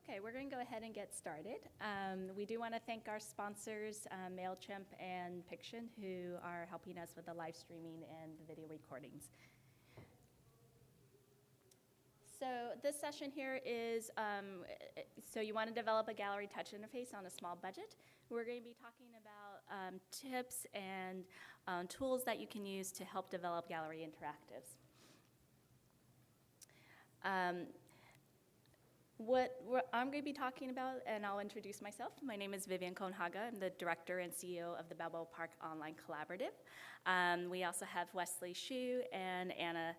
Okay, we're going to go ahead and get started. We do want to thank our sponsors, MailChimp and Piction, who are helping us with the live streaming and the video recordings. So this session here is, so you want to develop a gallery touch interface on a small budget. We're going to be talking about tips and tools that you can use to help develop gallery interactives. What I'm going to be talking about, and I'll introduce myself. My name is Vivian Haga. I'm the director and CEO of the Balboa Park Online Collaborative. We also have Wesley Hsu and Anna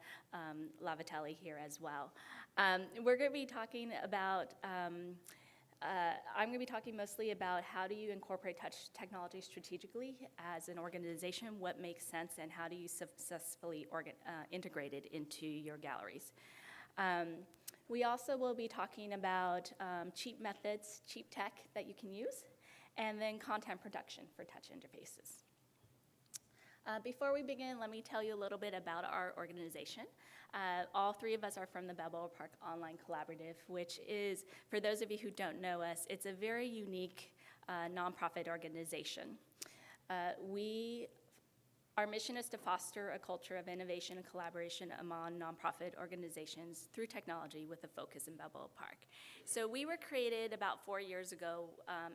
Lavatelli here as well. We're going to be talking about, I'm going to be talking mostly about how do you incorporate touch technology strategically as an organization, what makes sense, and how do you successfully integrate it into your galleries. We also will be talking about cheap methods, cheap tech that you can use, and then content production for touch interfaces. Before we begin, let me tell you a little bit about our organization. All three of us are from the Balboa Park Online Collaborative, which is, for those of you who don't know us, it's a very unique nonprofit organization. Our mission is to foster a culture of innovation and collaboration among nonprofit organizations through technology with a focus in Balboa Park. So we were created about 4 years ago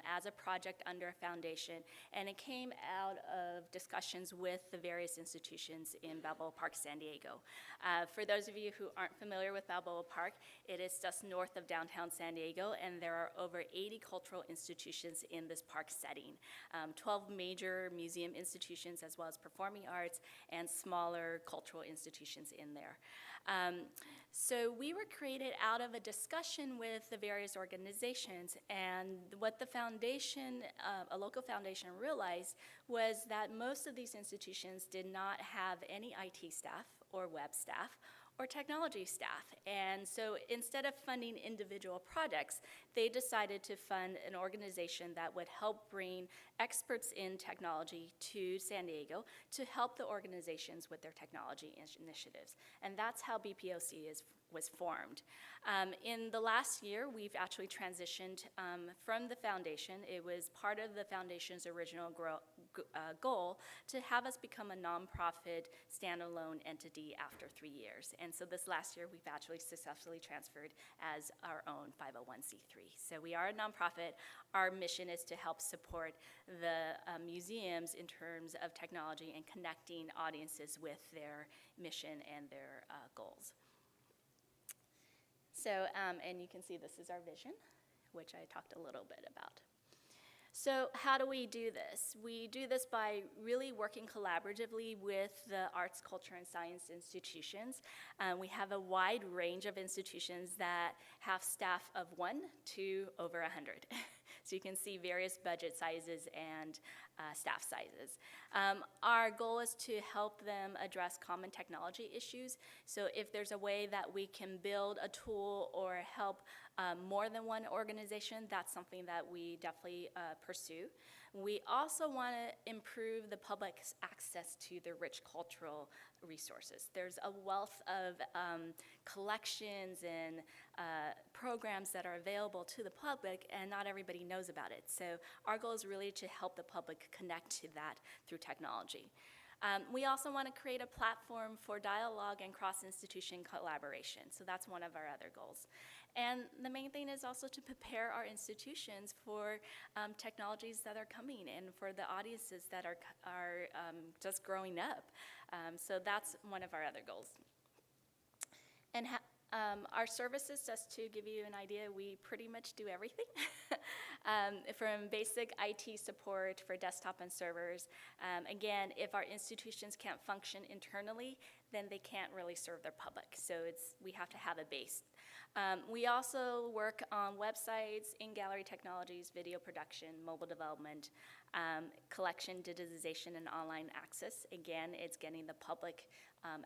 as a project under a foundation, and it came out of discussions with the various institutions in Balboa Park, San Diego. For those of you who aren't familiar with Balboa Park, it is just north of downtown San Diego, and there are over 80 cultural institutions in this park setting. 12 major museum institutions as well as performing arts and smaller cultural institutions in there. So we were created out of a discussion with the various organizations, and what the foundation, a local foundation, realized was that most of these institutions did not have any IT staff or web staff or technology staff. And so instead of funding individual projects, they decided to fund an organization that would help bring experts in technology to San Diego to help the organizations with their technology initiatives. And that's how BPOC was formed. In the last year, we've actually transitioned from the foundation. It was part of the foundation's original goal to have us become a nonprofit standalone entity after 3 years. And so this last year, we've actually successfully transferred as our own 501c3. So we are a nonprofit. Our mission is to help support the museums in terms of technology and connecting audiences with their mission and their goals. So, and you can see this is our vision, which I talked a little bit about. So how do we do this? We do this by really working collaboratively with the arts, culture, and science institutions. We have a wide range of institutions that have staff of 1 to over 100. So you can see various budget sizes and staff sizes. Our goal is to help them address common technology issues. So if there's a way that we can build a tool or help more than one organization, that's something that we definitely pursue. We also want to improve the public's access to the rich cultural resources. There's a wealth of collections and programs that are available to the public, and not everybody knows about it. So our goal is really to help the public connect to that through technology. We also want to create a platform for dialogue and cross-institution collaboration. So that's one of our other goals. And the main thing is also to prepare our institutions for technologies that are coming and for the audiences that are just growing up. So that's one of our other goals. And our services, just to give you an idea, we pretty much do everything. From basic IT support for desktop and servers. Again, if our institutions can't function internally, then they can't really serve their public. So we have to have a base. We also work on websites, in-gallery technologies, video production, mobile development, collection, digitization, and online access. Again, it's getting the public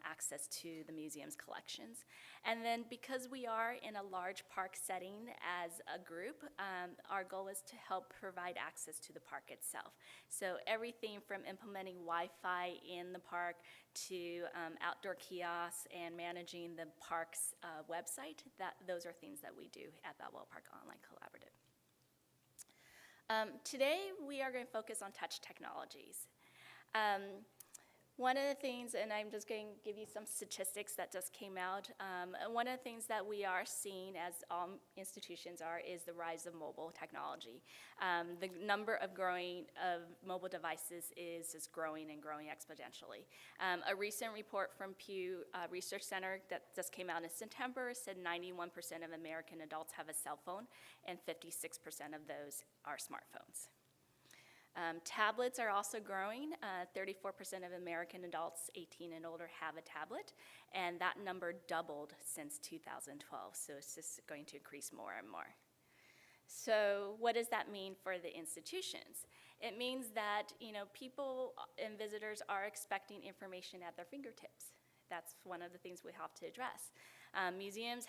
access to the museum's collections. And then because we are in a large park setting as a group, our goal is to help provide access to the park itself. So everything from implementing Wi-Fi in the park to outdoor kiosks and managing the park's website, those are things that we do at Balboa Park Online Collaborative. Today, we are going to focus on touch technologies. One of the things, and I'm just going to give you some statistics that just came out, one of the things that we are seeing, as all institutions are, is the rise of mobile technology. The number of mobile devices is just growing and growing exponentially. A recent report from Pew Research Center that just came out in September said 91% of American adults have a cell phone, and 56% of those are smartphones. Tablets are also growing. 34% of American adults 18 and older have a tablet, and that number doubled since 2012, so it's just going to increase more and more. So what does that mean for the institutions? It means that people and visitors are expecting information at their fingertips. That's one of the things we have to address. Museums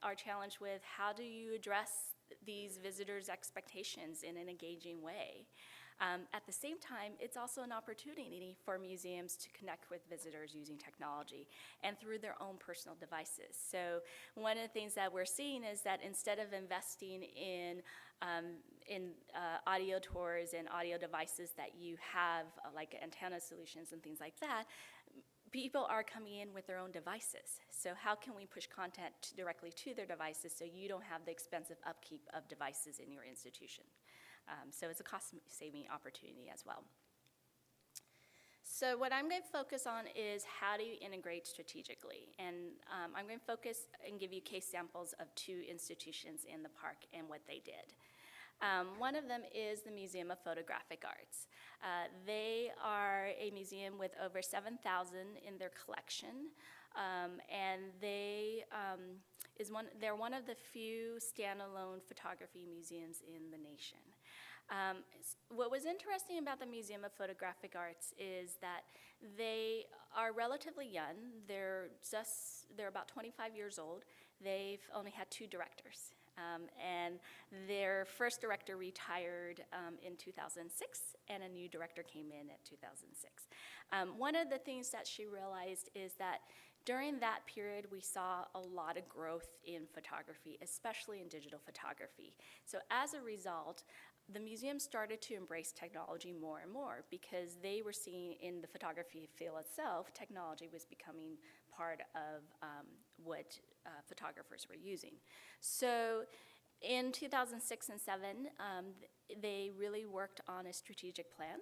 are challenged with how do you address these visitors' expectations in an engaging way. At the same time, it's also an opportunity for museums to connect with visitors using technology and through their own personal devices. So one of the things that we're seeing is that instead of investing in audio tours and audio devices that you have, like antenna solutions and things like that, people are coming in with their own devices. So how can we push content directly to their devices so you don't have the expensive upkeep of devices in your institution? So it's a cost-saving opportunity as well. So what I'm going to focus on is how do you integrate strategically. And I'm going to focus and give you case samples of 2 institutions in the park and what they did. One of them is the Museum of Photographic Arts. They are a museum with over 7,000 in their collection, and they're one of the few standalone photography museums in the nation. What was interesting about the Museum of Photographic Arts is that they are relatively young. They're about 25 years old. They've only had 2 directors. And their first director retired in 2006, and a new director came in at 2006. One of the things that she realized is that during that period, we saw a lot of growth in photography, especially in digital photography. So as a result, the museum started to embrace technology more and more because they were seeing in the photography field itself, technology was becoming part of what photographers were using. So in 2006 and 2007, they really worked on a strategic plan.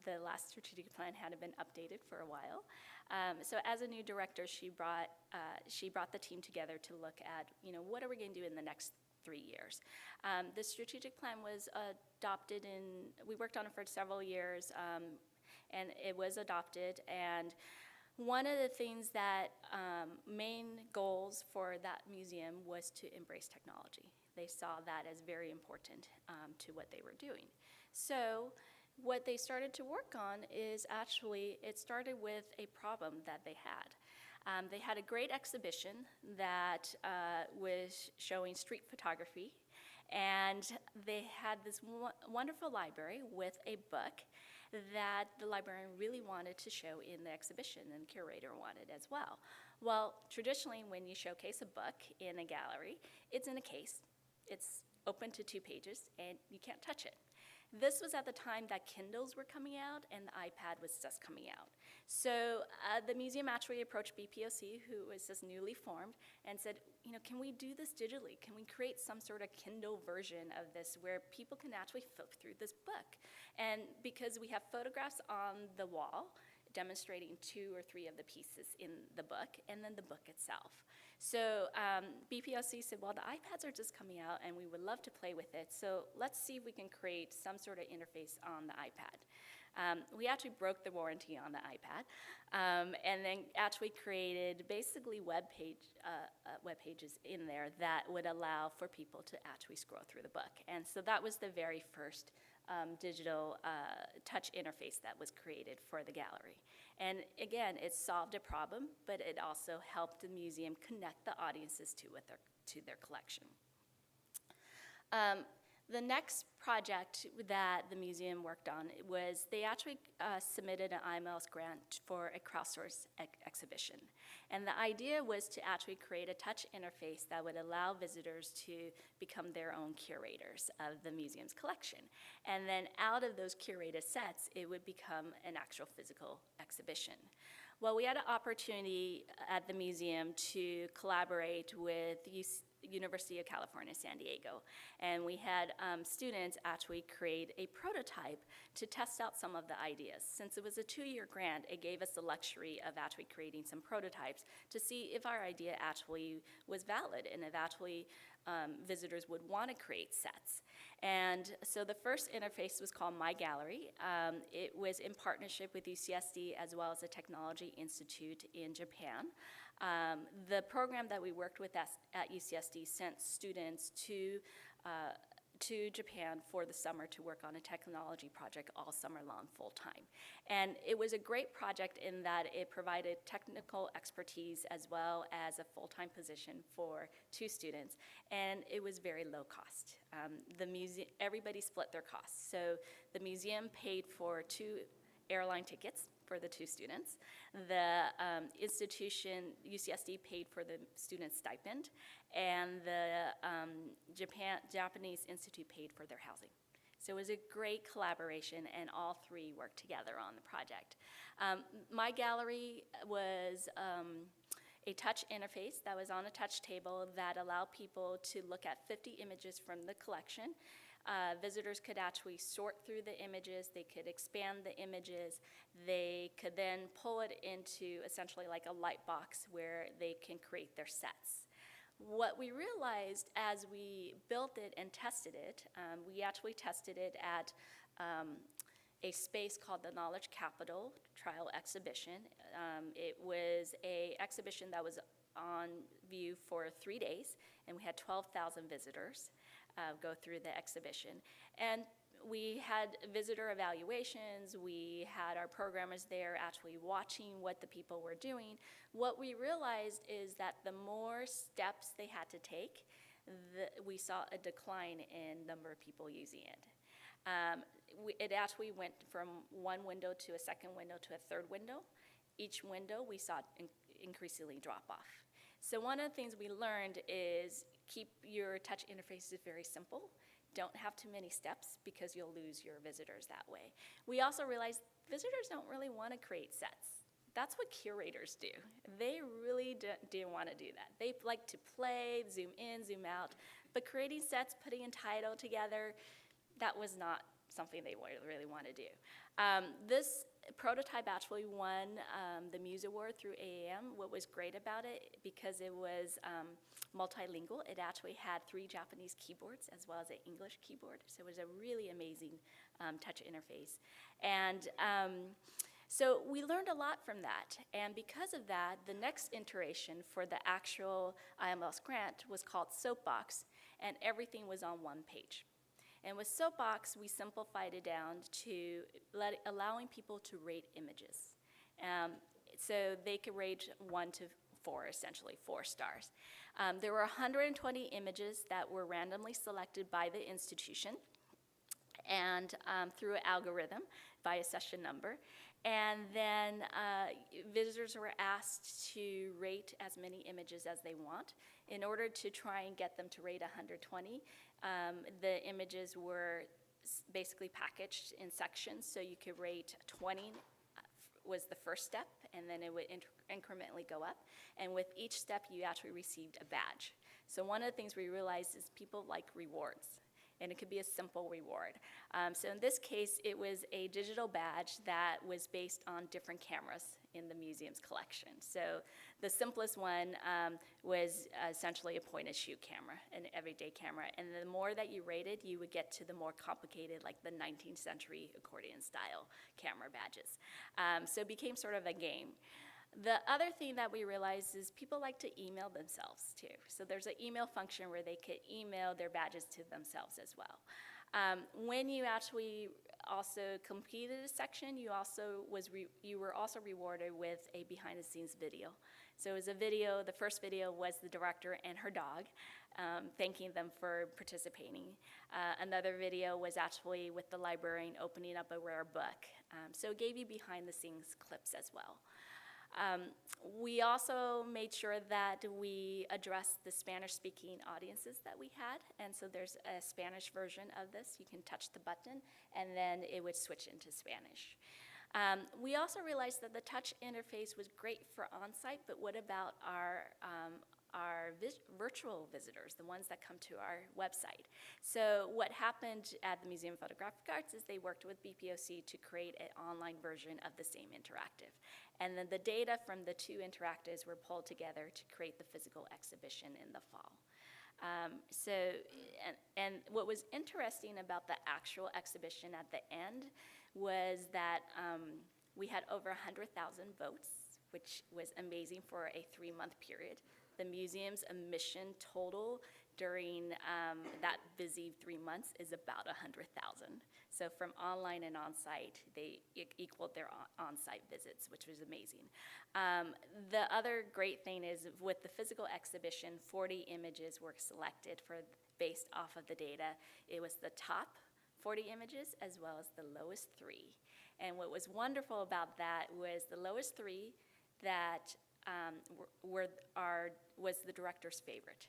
The last strategic plan hadn't been updated for a while. So as a new director, she brought the team together to look at, what are we going to do in the next 3 years. The strategic plan was adopted we worked on it for several years, and it was adopted. And one of the things that main goals for that museum was to embrace technology. They saw that as very important to what they were doing. So what they started to work on is actually, it started with a problem that they had. They had a great exhibition that was showing street photography, and they had this wonderful library with a book that the librarian really wanted to show in the exhibition, and the curator wanted as well. Well, traditionally, when you showcase a book in a gallery, it's in a case, it's open to 2 pages, and you can't touch it. This was at the time that Kindles were coming out and the iPad was just coming out. So the museum actually approached BPOC, who was just newly formed, and said, can we do this digitally? Can we create some sort of Kindle version of this where people can actually flip through this book? And because we have photographs on the wall demonstrating 2 or 3 of the pieces in the book, and then the book itself. So BPOC said, well, the iPads are just coming out, and we would love to play with it, so let's see if we can create some sort of interface on the iPad. We actually broke the warranty on the iPad, and then actually created basically web pages in there that would allow for people to actually scroll through the book. And so that was the very first digital touch interface that was created for the gallery. And again, it solved a problem, but it also helped the museum connect the audiences to their collection. The next project that the museum worked on was they actually submitted an IMLS grant for a crowdsourced exhibition. And the idea was to actually create a touch interface that would allow visitors to become their own curators of the museum's collection. And then out of those curated sets, it would become an actual physical exhibition. Well, we had an opportunity at the museum to collaborate with University of California, San Diego. And we had students actually create a prototype to test out some of the ideas. Since it was a 2-year grant, it gave us the luxury of actually creating some prototypes to see if our idea actually was valid and if actually visitors would want to create sets. And so the first interface was called My Gallery. It was in partnership with UCSD as well as the Technology Institute in Japan. The program that we worked with at UCSD sent students to Japan for the summer to work on a technology project all summer long, full time. And it was a great project in that it provided technical expertise as well as a full-time position for 2 students, and it was very low cost. Everybody split their costs. So the museum paid for 2 airline tickets for the 2 students. The institution, UCSD, paid for the student stipend, and the Japanese Institute paid for their housing. So it was a great collaboration, and all 3 worked together on the project. My Gallery was a touch interface that was on a touch table that allowed people to look at 50 images from the collection. Visitors could actually sort through the images, they could expand the images, they could then pull it into essentially like a light box where they can create their sets. What we realized as we built it and tested it, we actually tested it at a space called the Knowledge Capital Trial Exhibition. It was an exhibition that was on view for 3 days, and we had 12,000 visitors go through the exhibition. And we had visitor evaluations, we had our programmers there actually watching what the people were doing. What we realized is that the more steps they had to take, we saw a decline in number of people using it. It actually went from 1 window to a second window to a third window. Each window we saw increasingly drop off. So one of the things we learned is keep your touch interfaces very simple. Don't have too many steps because you'll lose your visitors that way. We also realized visitors don't really want to create sets. That's what curators do. They really do want to do that. They like to play, zoom in, zoom out, but creating sets, putting a title together, that was not something they really want to do. This prototype actually won the Muse Award through AAM. What was great about it, because it was multilingual, it actually had 3 Japanese keyboards as well as an English keyboard. So it was a really amazing touch interface. And so we learned a lot from that. And because of that, the next iteration for the actual IMLS grant was called Soapbox, and everything was on 1 page. And with Soapbox, we simplified it down to allowing people to rate images. So they could rate 1 to 4, essentially 4 stars. There were 120 images that were randomly selected by the institution and through an algorithm by a session number. And then visitors were asked to rate as many images as they want. In order to try and get them to rate 120, the images were basically packaged in sections, so you could rate 20 was the first step, and then it would incrementally go up. And with each step, you actually received a badge. So one of the things we realized is people like rewards, and it could be a simple reward. So in this case, it was a digital badge that was based on different cameras in the museum's collection. So the simplest one was essentially a point-and-shoot camera, an everyday camera. And the more that you rated, you would get to the more complicated, like the 19th century accordion-style camera badges. So it became sort of a game. The other thing that we realized is people like to email themselves too. So there's an email function where they could email their badges to themselves as well. When you actually also completed a section, you were also rewarded with a behind-the-scenes video. So it was a video. The first video was the director and her dog, thanking them for participating. Another video was actually with the librarian opening up a rare book. So it gave you behind-the-scenes clips as well. We also made sure that we addressed the Spanish-speaking audiences that we had, and so there's a Spanish version of this. You can touch the button, and then it would switch into Spanish. We also realized that the touch interface was great for on-site, but what about our virtual visitors, the ones that come to our website? So what happened at the Museum of Photographic Arts is they worked with BPOC to create an online version of the same interactive. And then the data from the two interactives were pulled together to create the physical exhibition in the fall. And what was interesting about the actual exhibition at the end was that we had over 100,000 votes, which was amazing for a 3-month period. The museum's admission total during that busy 3 months is about 100,000. So from online and on-site, they equaled their on-site visits, which was amazing. The other great thing is with the physical exhibition, 40 images were selected based off of the data. It was the top 40 images as well as the lowest 3. And what was wonderful about that was the lowest 3 that was the director's favorite.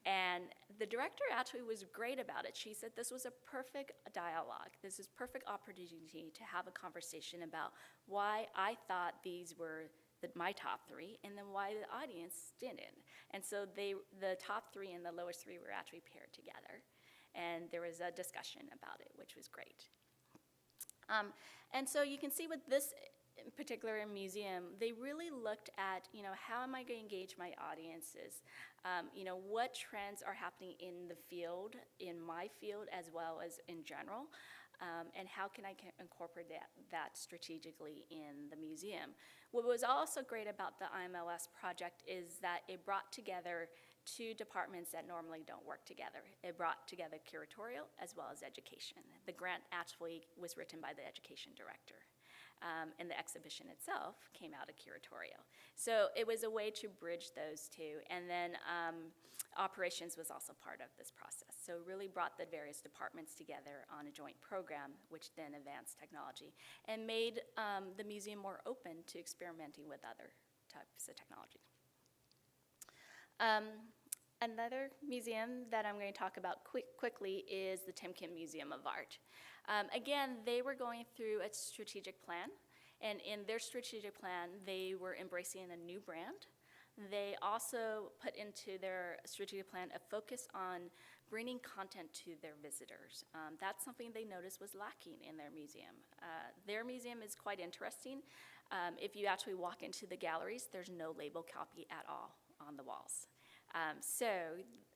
And the director actually was great about it. She said this was a perfect dialogue. This is perfect opportunity to have a conversation about why I thought these were my top 3 and then why the audience didn't. And so the top 3 and the lowest 3 were actually paired together. And there was a discussion about it, which was great. And so you can see with this particular museum, they really looked at, how am I going to engage my audiences? What trends are happening in the field, in my field, as well as in general? And how can I incorporate that strategically in the museum? What was also great about the IMLS project is that it brought together 2 departments that normally don't work together. It brought together curatorial as well as education. The grant actually was written by the education director. And the exhibition itself came out of curatorial. So it was a way to bridge those 2. And then operations was also part of this process. So it really brought the various departments together on a joint program, which then advanced technology and made the museum more open to experimenting with other types of technology. Another museum that I'm going to talk about quickly is the Timken Museum of Art. Again, they were going through a strategic plan, and in their strategic plan, they were embracing a new brand. They also put into their strategic plan a focus on bringing content to their visitors. That's something they noticed was lacking in their museum. Their museum is quite interesting. If you actually walk into the galleries, there's no label copy at all on the walls. So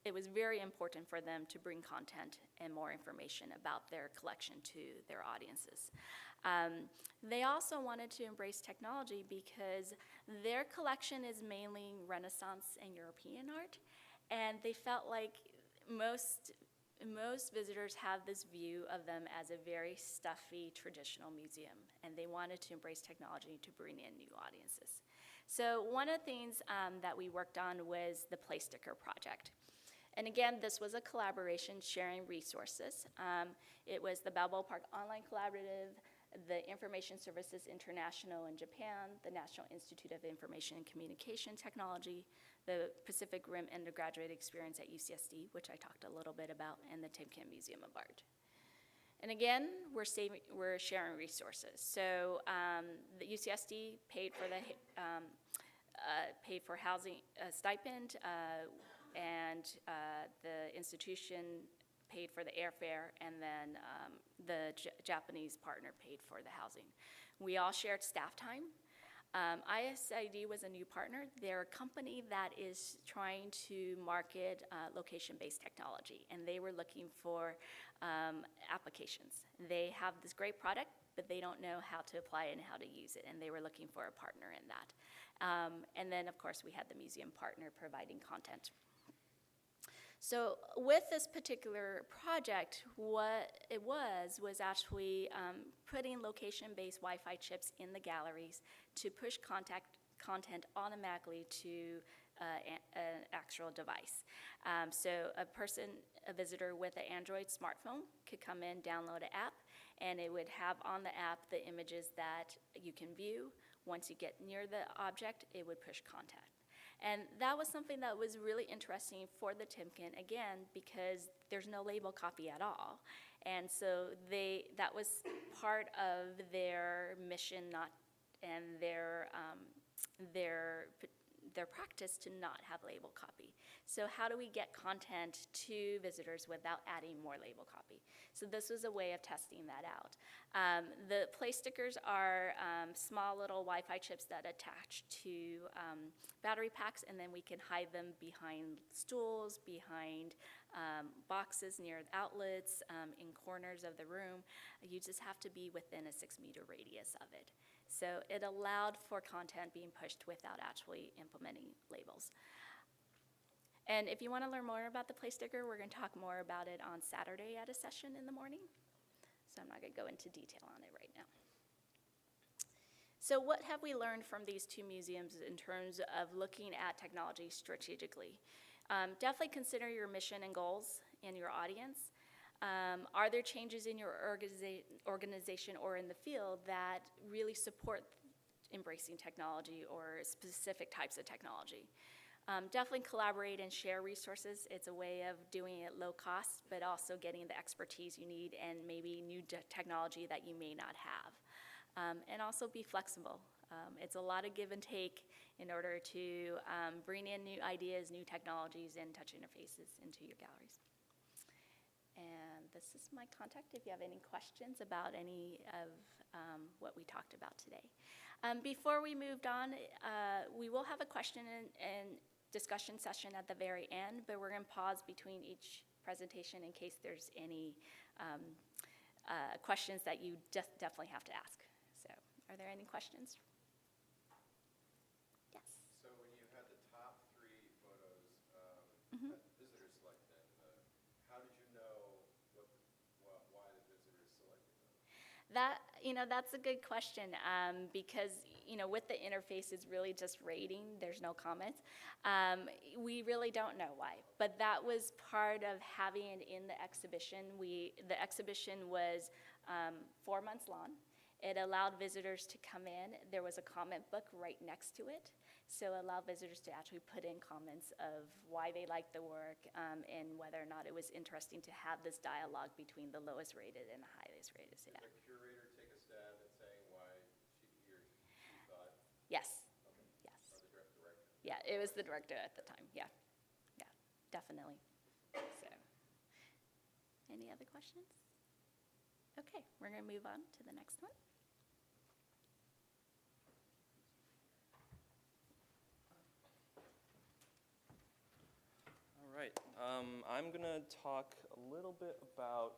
it was very important for them to bring content and more information about their collection to their audiences. They also wanted to embrace technology because their collection is mainly Renaissance and European art, and they felt like most visitors have this view of them as a very stuffy, traditional museum, and they wanted to embrace technology to bring in new audiences. So one of the things that we worked on was the Play Sticker project. And again, this was a collaboration sharing resources. It was the Balboa Park Online Collaborative, the Information Services International in Japan, the National Institute of Information and Communication Technology, the Pacific Rim Undergraduate Experience at UCSD, which I talked a little bit about, and the Timken Museum of Art. And again, we're sharing resources. So the UCSD paid for housing stipend, and the institution paid for the airfare, and then the Japanese partner paid for the housing. We all shared staff time. ISID was a new partner. They're a company that is trying to market location-based technology, and they were looking for applications. They have this great product, but they don't know how to apply it and how to use it, and they were looking for a partner in that. And then, of course, we had the museum partner providing content. So with this particular project, what it was actually putting location-based Wi-Fi chips in the galleries to push content automatically to an actual device. So a visitor with an Android smartphone could come in, download an app, and it would have on the app the images that you can view. Once you get near the object, it would push contact. And that was something that was really interesting for the Timken, again, because there's no label copy at all. And so that was part of their mission and their practice to not have label copy. So how do we get content to visitors without adding more label copy? So this was a way of testing that out. The play stickers are small little Wi-Fi chips that attach to battery packs, and then we can hide them behind stools, behind boxes near outlets, in corners of the room. You just have to be within a 6-meter radius of it. So it allowed for content being pushed without actually implementing labels. And if you want to learn more about the play sticker, we're going to talk more about it on Saturday at a session in the morning. So I'm not going to go into detail on it right now. So what have we learned from these two museums in terms of looking at technology strategically? Definitely consider your mission and goals and your audience. Are there changes in your organization or in the field that really support embracing technology or specific types of technology? Definitely collaborate and share resources. It's a way of doing it low cost, but also getting the expertise you need and maybe new technology that you may not have. And also be flexible. It's a lot of give and take in order to bring in new ideas, new technologies, and touch interfaces into your galleries. And this is my contact if you have any questions about any of what we talked about today. Before we moved on, we will have a question and discussion session at the very end, but we're going to pause between each presentation in case there's any questions that you just definitely have to ask. So, are there any questions? Yes. So when you had the top 3 photos that visitors selected, how did you know why the visitors selected them? That's a good question because, with the interface is really just rating, there's no comments. We really don't know why, but that was part of having it in the exhibition. The exhibition was 4 months long. It allowed visitors to come in. There was a comment book right next to it, so it allowed visitors to actually put in comments of why they liked the work and whether or not it was interesting to have this dialogue between the lowest rated and the highest rated. So, yeah. Did the curator take a stab at saying why he or she thought? Yes. Okay. Yes. Or the director? Yeah, it was the director at the time. Yeah, definitely. So, any other questions? Okay, we're going to move on to the next one. All right, I'm going to talk a little bit about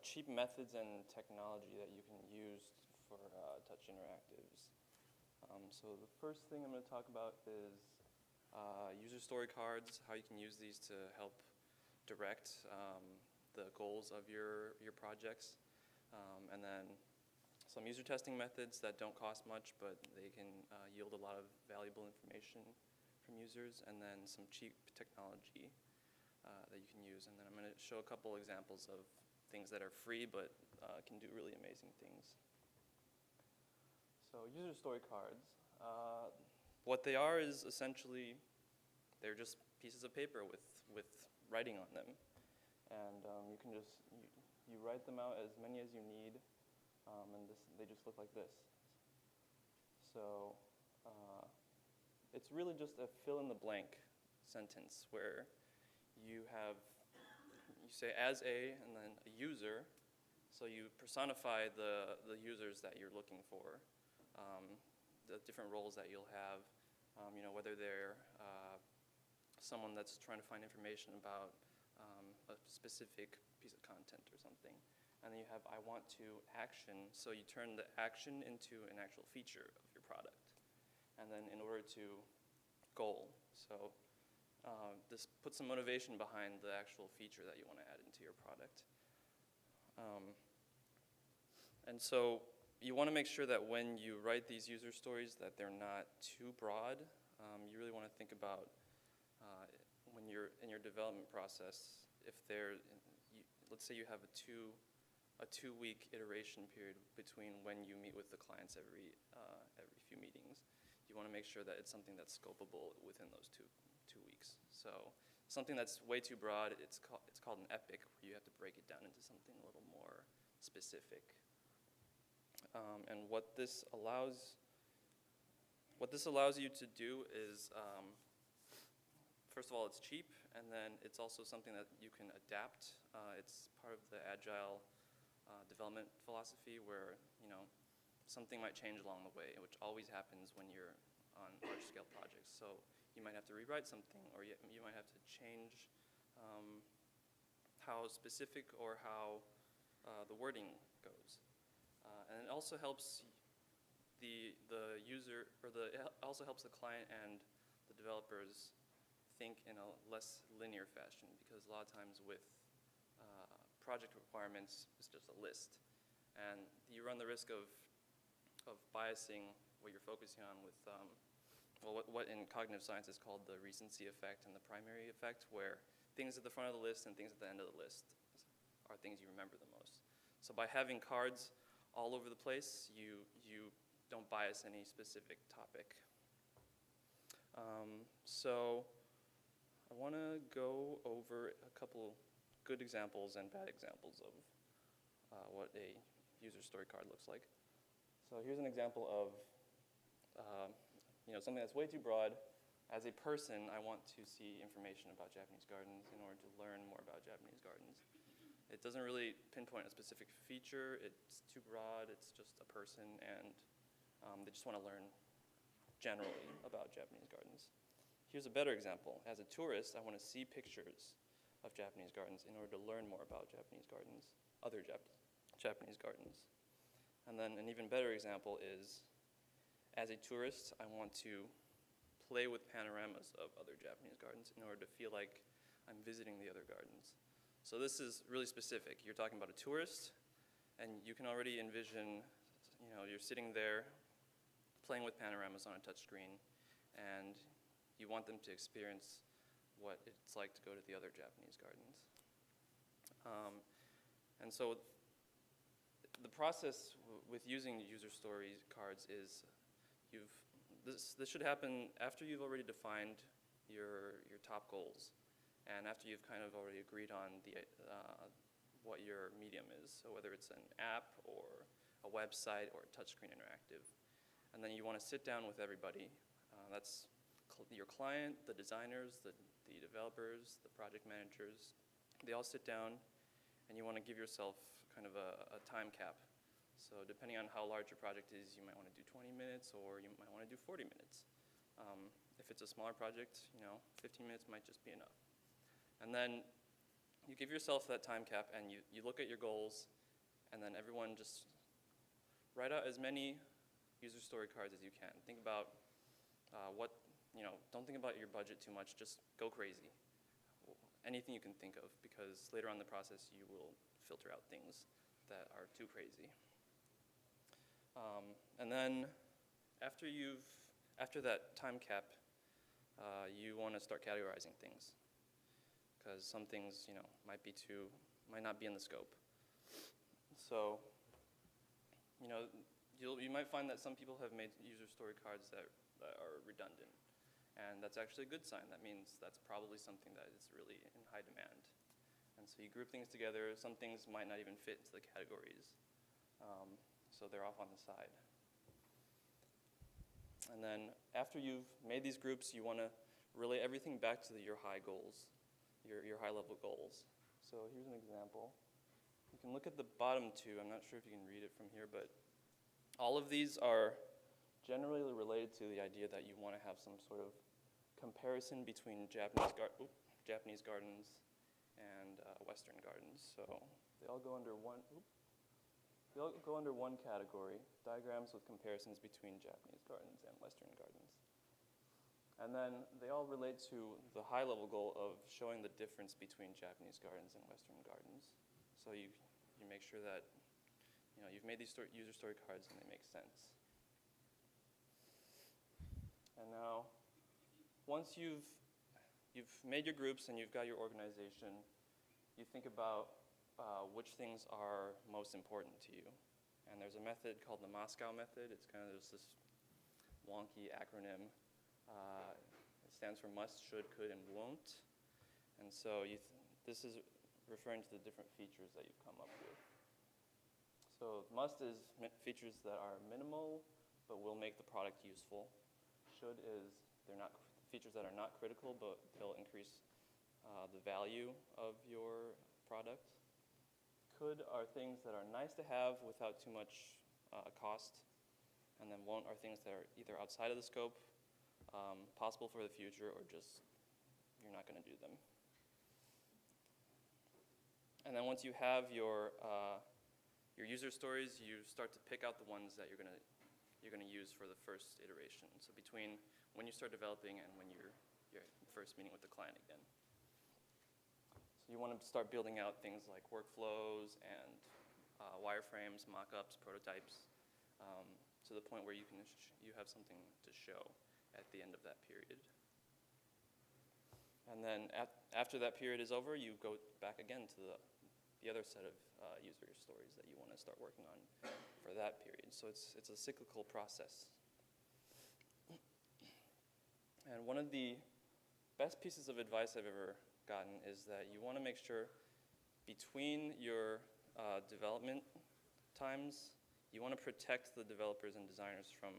cheap methods and technology that you can use for touch interactives. So the first thing I'm going to talk about is user story cards, how you can use these to help direct the goals of your projects, and then some user testing methods that don't cost much, but they can yield a lot of valuable information from users, and then some cheap technology that you can use. And then I'm going to show a couple examples of things that are free but can do really amazing things. So user story cards, what they are is essentially, they're just pieces of paper with writing on them. And you can just, you write them out as many as you need, and they just look like this. So it's really just a fill-in-the-blank sentence where you say as a, and then a user, so you personify the users that you're looking for, the different roles that you'll have, whether they're someone that's trying to find information about a specific piece of content or something. And then you have I want to action, so you turn the action into an actual feature of your product. And then in order to goal, so this puts some motivation behind the actual feature that you want to add into your product. And so you want to make sure that when you write these user stories that they're not too broad. You really want to think about when you're in your development process, if let's say you have a two-week iteration period between when you meet with the clients every few meetings. You want to make sure that it's something that's scopable within those two weeks. So something that's way too broad, it's called an epic, where you have to break it down into something a little more specific. And what this allows you to do is, first of all, it's cheap, and then it's also something that you can adapt. It's part of the agile development philosophy, where something might change along the way, which always happens when you're on large-scale projects. So you might have to rewrite something, or you might have to change how specific or how the wording goes. And it also helps the user, or it also helps the client and the developers think in a less linear fashion, because a lot of times with project requirements, it's just a list. And you run the risk of biasing what you're focusing on with, what in cognitive science is called the recency effect and the primary effect, where things at the front of the list and things at the end of the list are things you remember the most. So by having cards all over the place, you don't bias any specific topic. So I want to go over a couple good examples and bad examples of what a user story card looks like. So here's an example of something that's way too broad. As a person, I want to see information about Japanese gardens in order to learn more about Japanese gardens. It doesn't really pinpoint a specific feature. It's too broad. It's just a person, and they just want to learn generally about Japanese gardens. Here's a better example. As a tourist, I want to see pictures of Japanese gardens in order to learn more about Japanese gardens, other Japanese gardens. And then an even better example is, as a tourist, I want to play with panoramas of other Japanese gardens in order to feel like I'm visiting the other gardens. So this is really specific. You're talking about a tourist, and you can already envision, you're sitting there playing with panoramas on a touchscreen, and you want them to experience what it's like to go to the other Japanese gardens. And so the process with using user story cards is this should happen after you've already defined your top goals, and after you've kind of already agreed on what your medium is, so whether it's an app or a website or a touchscreen interactive. And then you want to sit down with everybody. That's your client, the designers, the developers, the project managers. They all sit down, and you want to give yourself kind of a time cap. So depending on how large your project is, you might want to do 20 minutes, or you might want to do 40 minutes. If it's a smaller project, 15 minutes might just be enough. And then you give yourself that time cap, and you look at your goals, and then everyone just write out as many user story cards as you can. Think about don't think about your budget too much, just go crazy. Anything you can think of, because later on in the process, you will filter out things that are too crazy. And then after that time cap, you want to start categorizing things, because some things might not be in the scope. So you might find that some people have made user story cards that are redundant, and that's actually a good sign. That means that's probably something that is really in high demand. And so you group things together. Some things might not even fit into the categories, so they're off on the side. And then after you've made these groups, you want to relay everything back to your high goals, your high-level goals. So here's an example. You can look at the bottom two. I'm not sure if you can read it from here, but all of these are generally related to the idea that you want to have some sort of comparison between Japanese gardens and Western gardens. So they all go under one. They all go under one category: diagrams with comparisons between Japanese gardens and Western gardens. And then they all relate to the high-level goal of showing the difference between Japanese gardens and Western gardens. So you make sure that you've made these user story cards and they make sense. And now, once you've made your groups and you've got your organization, you think about which things are most important to you. And there's a method called the Moscow method. It's kind of just this wonky acronym. It stands for must, should, could, and won't. And so this is referring to the different features that you've come up with. So must is features that are minimal but will make the product useful. Should is they're not features that are not critical but they'll increase the value of your product. Could are things that are nice to have without too much cost. And then won't are things that are either outside of the scope, possible for the future, or just you're not going to do them. And then once you have your user stories, you start to pick out the ones that you're going to use for the first iteration. So between when you start developing and when you're first meeting with the client again. So you want to start building out things like workflows and wireframes, mock-ups, prototypes, to the point where you have something to show at the end of that period. And then after that period is over, you go back again to the other set of user stories that you want to start working on for that period. So it's a cyclical process. And one of the best pieces of advice I've ever gotten is that you want to make sure between your development times, you want to protect the developers and designers from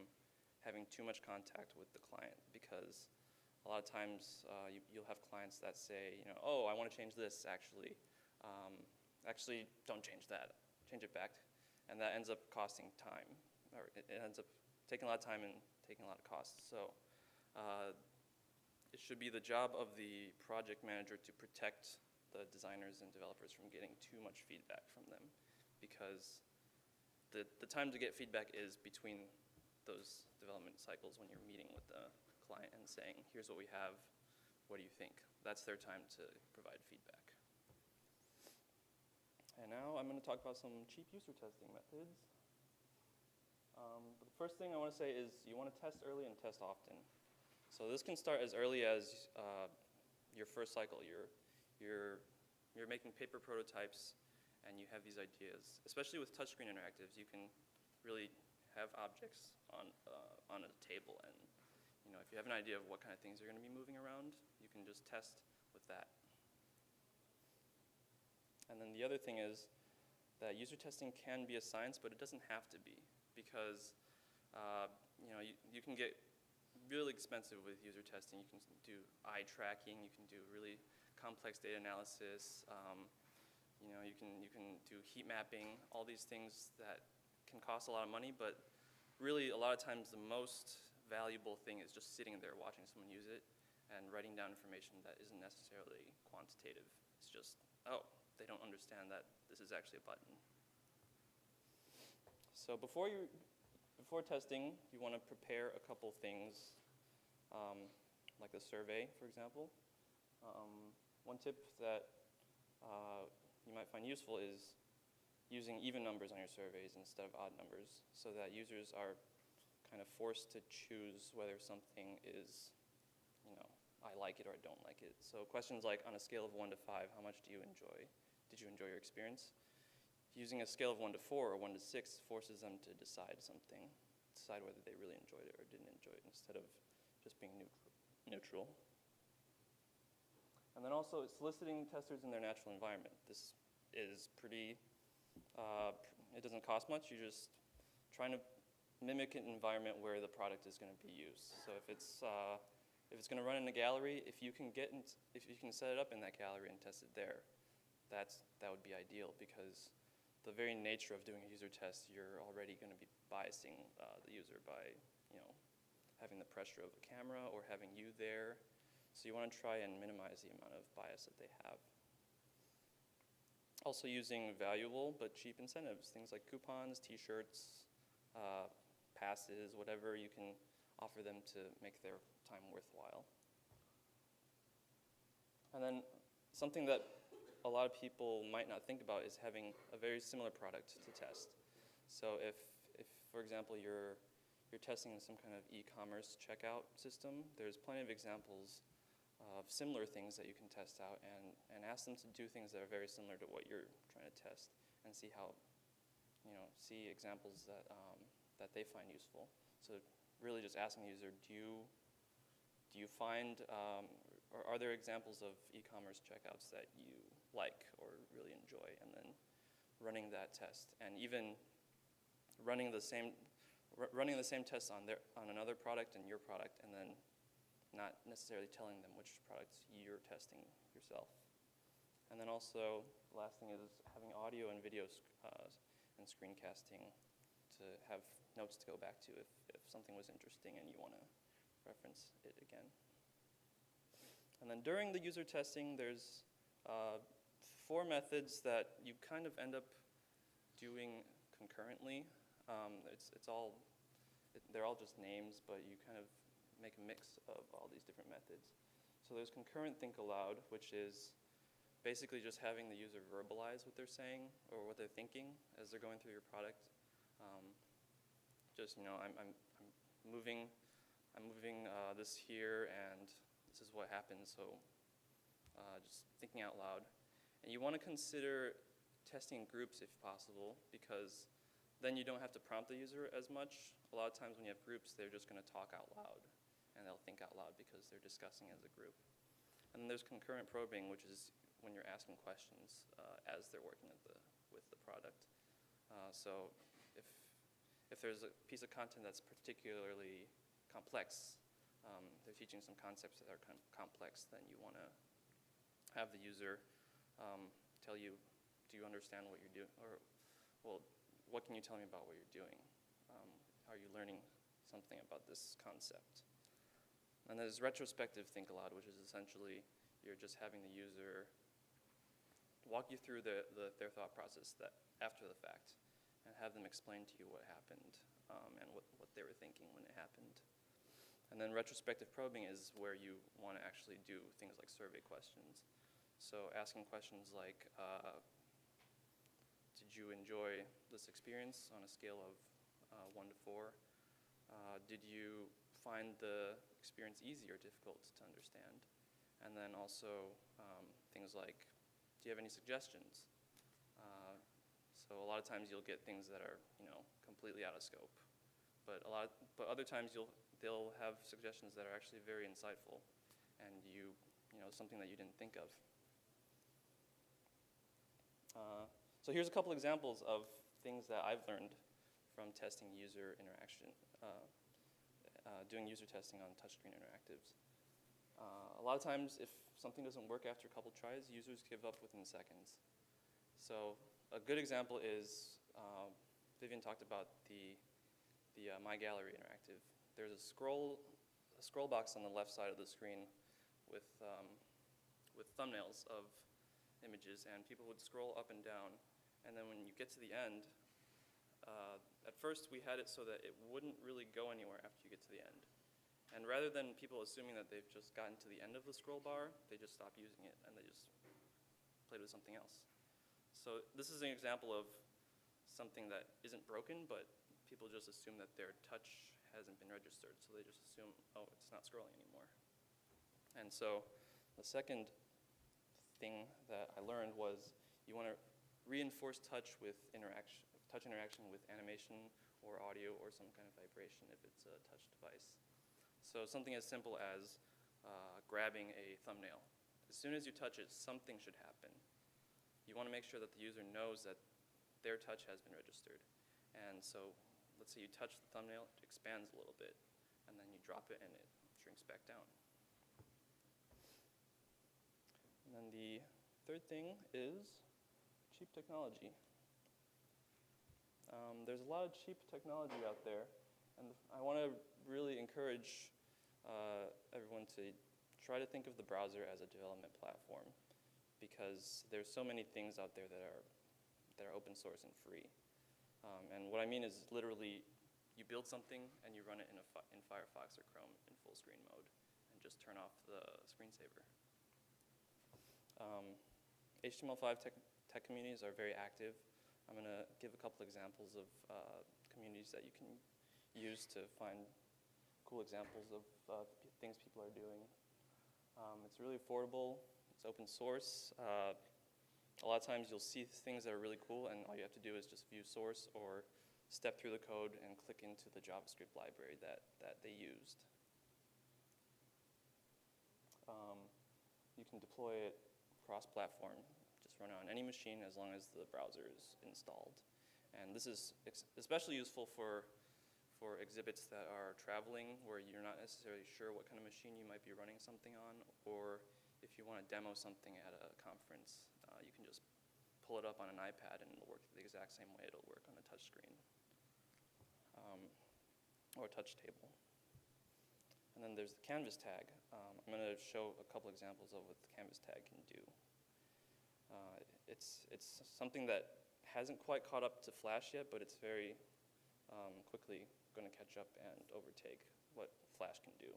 having too much contact with the client, because a lot of times you'll have clients that say, oh, I want to change this actually. Actually, don't change that. Change it back. And that ends up costing time, or it ends up taking a lot of time and taking a lot of costs. So it should be the job of the project manager to protect the designers and developers from getting too much feedback from them, because the time to get feedback is between those development cycles when you're meeting with the client and saying, here's what we have, what do you think? That's their time to provide feedback. And now I'm going to talk about some cheap user testing methods. But the first thing I want to say is you want to test early and test often. So this can start as early as your first cycle. You're making paper prototypes and you have these ideas. Especially with touchscreen interactives, you can really have objects on a table, and if you have an idea of what kind of things you're going to be moving around, you can just test with that. And then the other thing is that user testing can be a science, but it doesn't have to be, because you can get really expensive with user testing. You can do eye tracking, you can do really complex data analysis, you can do heat mapping, all these things that can cost a lot of money, but really a lot of times the most valuable thing is just sitting there watching someone use it and writing down information that isn't necessarily quantitative. It's just, oh, they don't understand that this is actually a button. So before testing, you want to prepare a couple things, like a survey, for example. One tip that you might find useful is using even numbers on your surveys instead of odd numbers, so that users are kind of forced to choose whether something is, I like it or I don't like it. So questions like, on a scale of 1 to 5, how much do you enjoy? Did you enjoy your experience? Using a scale of 1 to 4 or 1 to 6 forces them to decide something, decide whether they really enjoyed it or didn't enjoy it, instead of just being neutral. And then also soliciting testers in their natural environment. This is pretty, it doesn't cost much. You're just trying to mimic an environment where the product is going to be used. So if it's going to run in a gallery, if you can set it up in that gallery and test it there, that would be ideal, because the very nature of doing a user test, you're already going to be biasing the user by having the pressure of a camera or having you there. So you want to try and minimize the amount of bias that they have. Also using valuable but cheap incentives, things like coupons, t-shirts, passes, whatever you can offer them to make their time worthwhile. And then something that a lot of people might not think about is having a very similar product to test. So if for example, you're testing some kind of e-commerce checkout system, there's plenty of examples of similar things that you can test out and ask them to do things that are very similar to what you're trying to test and see how, see examples that, that they find useful. So really just asking the user, do you find, or are there examples of e-commerce checkouts that you like or really enjoy, and then running that test, and even running the same test on another product and your product, and then not necessarily telling them which products you're testing yourself. And then also, the last thing is having audio and video and screencasting to have notes to go back to if something was interesting and you want to reference it again. And then during the user testing, there's 4 methods that you kind of end up doing concurrently. They're all just names, but you kind of make a mix of all these different methods. So there's concurrent think aloud, which is basically just having the user verbalize what they're saying or what they're thinking as they're going through your product. I'm moving this here, and this is what happens. So just thinking out loud. And you want to consider testing in groups if possible, because then you don't have to prompt the user as much. A lot of times when you have groups, they're just going to talk out loud, and they'll think out loud because they're discussing as a group. And then there's concurrent probing, which is when you're asking questions as they're working with the product. So if there's a piece of content that's particularly complex, they're teaching some concepts that are complex, then you want to have the user tell you, do you understand what you're doing? Or, well, what can you tell me about what you're doing? Are you learning something about this concept? And there's retrospective think aloud, which is essentially you're just having the user walk you through their thought process after the fact, and have them explain to you what happened and what they were thinking when it happened. And then retrospective probing is where you want to actually do things like survey questions. So asking questions like, did you enjoy this experience on a scale of 1 to 4? Did you find the experience easy or difficult to understand? And then also things like, do you have any suggestions? So a lot of times you'll get things that are completely out of scope, but other times they'll have suggestions that are actually very insightful, and something that you didn't think of. So here's a couple examples of things that I've learned from testing user interaction, doing user testing on touchscreen interactives. A lot of times, if something doesn't work after a couple tries, users give up within seconds. So a good example is, Vivian talked about the My Gallery interactive. There's a scroll box on the left side of the screen with thumbnails of images, and people would scroll up and down. And then when you get to the end, at first we had it so that it wouldn't really go anywhere after you get to the end. And rather than people assuming that they've just gotten to the end of the scroll bar, they just stop using it and they just played with something else. So this is an example of something that isn't broken, but people just assume that their touch hasn't been registered. So they just assume, oh, it's not scrolling anymore. And so the second thing that I learned was you want to reinforce touch interaction with animation or audio or some kind of vibration if it's a touch device. So something as simple as grabbing a thumbnail. As soon as you touch it, something should happen. You want to make sure that the user knows that their touch has been registered. And so let's say you touch the thumbnail, it expands a little bit, and then you drop it and it shrinks back down. And then the third thing is cheap technology. There's a lot of cheap technology out there, and I want to really encourage everyone to try to think of the browser as a development platform, because there's so many things out there that are open source and free. And what I mean is literally you build something and you run it in Firefox or Chrome in full screen mode and just turn off the screensaver. HTML5 tech communities are very active. I'm going to give a couple examples of communities that you can use to find cool examples of things people are doing. It's really affordable. It's open source. A lot of times you'll see things that are really cool, and all you have to do is just view source or step through the code and click into the JavaScript library that they used. You can deploy it cross-platform. Just run it on any machine as long as the browser is installed. And this is especially useful for exhibits that are traveling, where you're not necessarily sure what kind of machine you might be running something on, or if you want to demo something at a conference, you can just pull it up on an iPad and it'll work the exact same way it'll work on a touch screen or a touch table. And then there's the canvas tag. I'm going to show a couple examples of what the canvas tag can do. It's something that hasn't quite caught up to Flash yet, but it's very quickly going to catch up and overtake what Flash can do.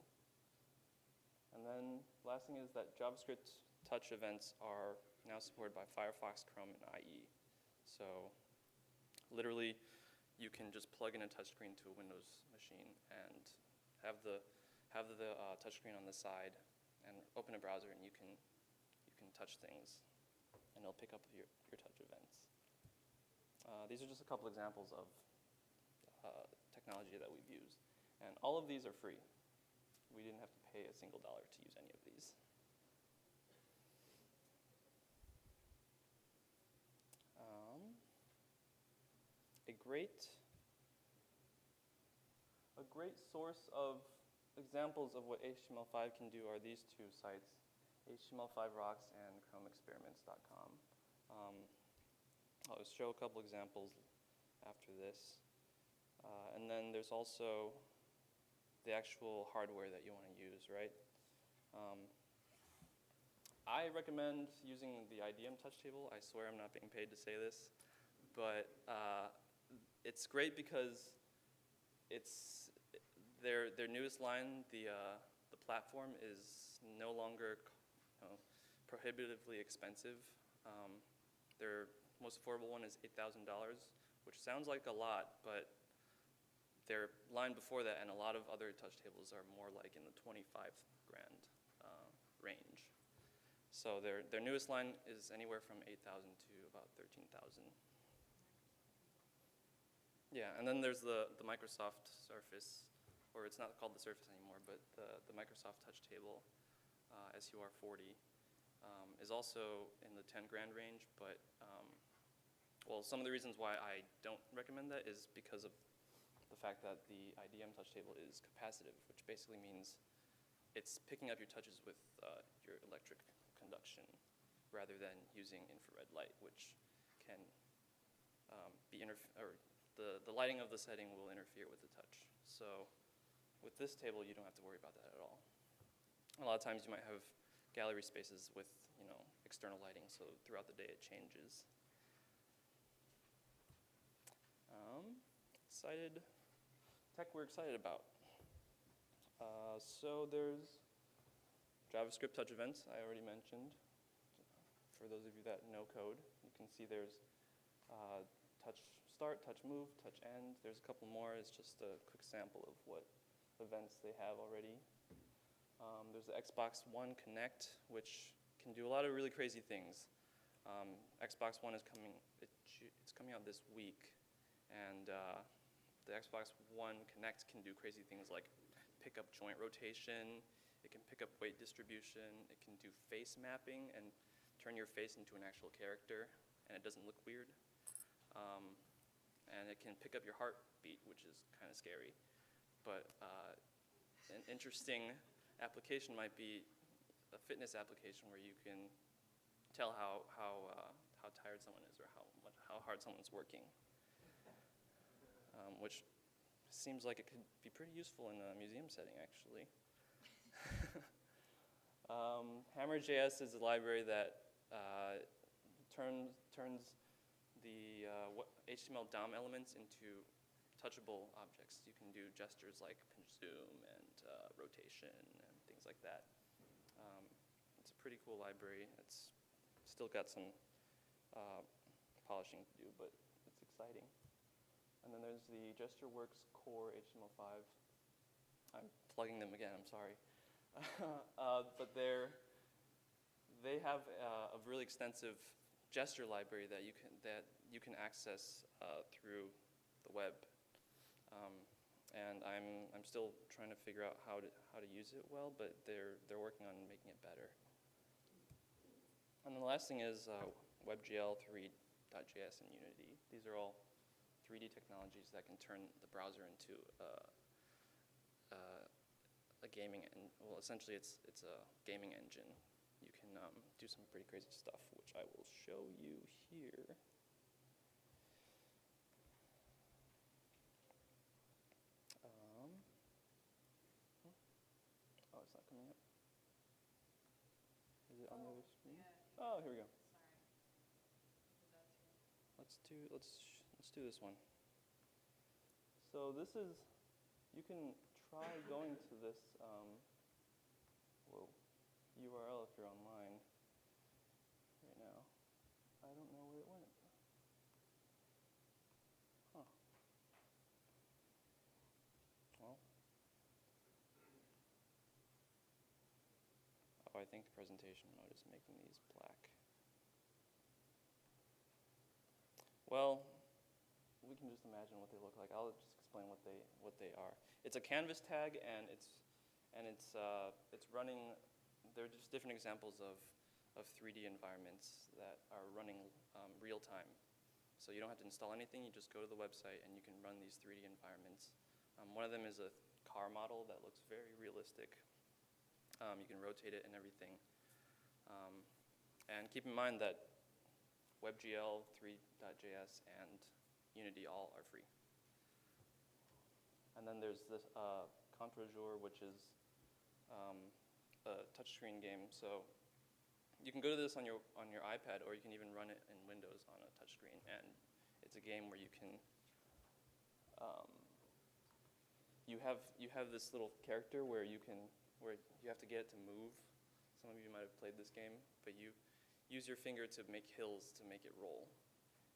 And then last thing is that JavaScript touch events are now supported by Firefox, Chrome, and IE. So literally, you can just plug in a touchscreen to a Windows machine and have the touchscreen on the side and open a browser, and you can touch things, and it'll pick up your touch events. These are just a couple examples of technology that we've used. And all of these are free. We didn't have to pay a single dollar to use any of these. A great source of examples of what HTML5 can do are these two sites, HTML5rocks and chromeexperiments.com. I'll show a couple examples after this. And then there's also the actual hardware that you want to use, right? I recommend using the IDM touch table. I swear I'm not being paid to say this, but it's great because it's their newest line. The platform is no longer prohibitively expensive. Their most affordable one is $8,000, which sounds like a lot, but their line before that and a lot of other touch tables are more like in the 25 grand range. So their newest line is anywhere from 8,000 to about 13,000. Yeah, and then there's the Microsoft Surface, or it's not called the Surface anymore, but the Microsoft touch table, SUR40, is also in the 10 grand range, but well, some of the reasons why I don't recommend that is because of the fact that the IDM touch table is capacitive, which basically means it's picking up your touches with your electric conduction rather than using infrared light, which can the lighting of the setting will interfere with the touch. So with this table, you don't have to worry about that at all. A lot of times you might have gallery spaces with external lighting, so throughout the day it changes. Tech we're excited about. So there's JavaScript touch events, I already mentioned. For those of you that know code, you can see there's touch start, touch move, touch end. There's a couple more. It's just a quick sample of what events they have already. There's the Xbox One Connect, which can do a lot of really crazy things. Xbox One is coming, it's coming out this week, and the Xbox One Connect can do crazy things like pick up joint rotation, it can pick up weight distribution, it can do face mapping and turn your face into an actual character, and it doesn't look weird. And it can pick up your heartbeat, which is kind of scary. But an interesting application might be a fitness application where you can tell how tired someone is or how hard someone's working, which seems like it could be pretty useful in a museum setting, actually. Hammer.js is a library that turns the HTML DOM elements into touchable objects. You can do gestures like pinch zoom and rotation and things like that. It's a pretty cool library. It's still got some polishing to do, but it's exciting. And then there's the GestureWorks Core HTML5. I'm plugging them again, I'm sorry. But they have a really extensive gesture library that you can access through the web. And I'm still trying to figure out how to use it well, but they're working on making it better. And then the last thing is WebGL, 3.js, and Unity. These are all 3D technologies that can turn the browser into a gaming, well, essentially it's a gaming engine. You can do some pretty crazy stuff, which I will show you here. Oh, it's not coming up. Is it on the other screen? Oh, here we go. Let's do this one. So this is, you can try going to this URL if you're online right now. I don't know where it went. Huh. Well. Oh, I think the presentation mode is making these black. Well, we can just imagine what they look like. I'll just explain what they are. It's a canvas tag, and it's running. They're just different examples of 3D environments that are running real time. So you don't have to install anything. You just go to the website, and you can run these 3D environments. One of them is a car model that looks very realistic. You can rotate it and everything. And keep in mind that WebGL, 3.js, and Unity all are free. And then there's this Contre-Jour, which is a touchscreen game. So you can go to this on your iPad, or you can even run it in Windows on a touchscreen. And it's a game where you can you have this little character where you have to get it to move. Some of you might have played this game, but you use your finger to make hills to make it roll.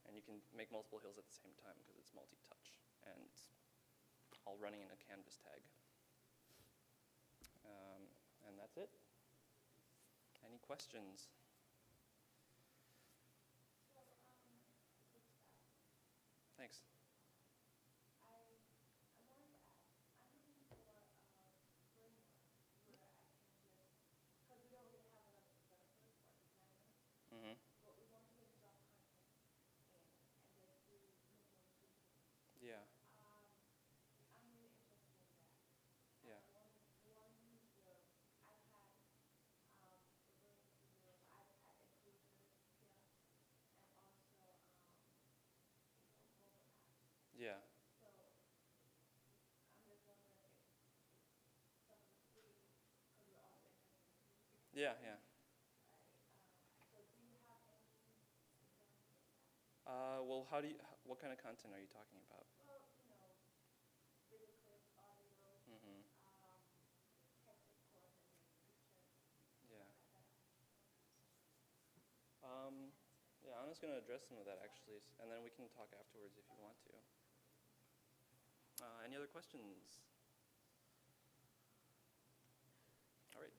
And you can make multiple hills at the same time because it's multi-touch. And it's all running in a canvas tag. And that's it. Any questions? Thanks. Mm-hmm. Yeah. Yeah. Yeah. Yeah, yeah. Well, what kind of content are you talking about? Mm-hmm. Yeah. Yeah, I'm just going to address some of that actually, and then we can talk afterwards if you want to. Any other questions? All right.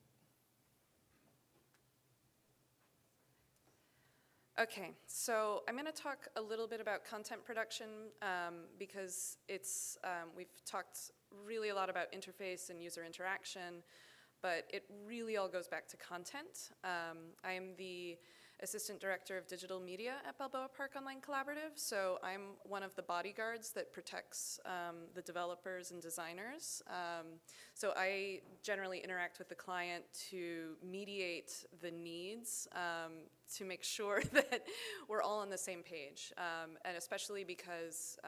Okay, so I'm going to talk a little bit about content production because we've talked really a lot about interface and user interaction, but it really all goes back to content. I am the Assistant Director of Digital Media at Balboa Park Online Collaborative, so I'm one of the bodyguards that protects the developers and designers. So I generally interact with the client to mediate the needs to make sure that we're all on the same page, and especially because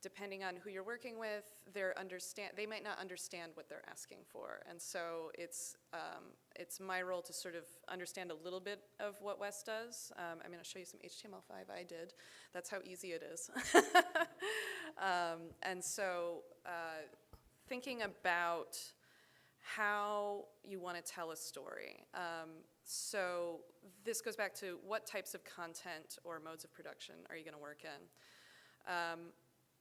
depending on who you're working with, they might not understand what they're asking for. And so it's my role to sort of understand a little bit of what Wes does. I'm going to show you some HTML5 I did. That's how easy it is. And so thinking about how you want to tell a story. So this goes back to what types of content or modes of production are you going to work in?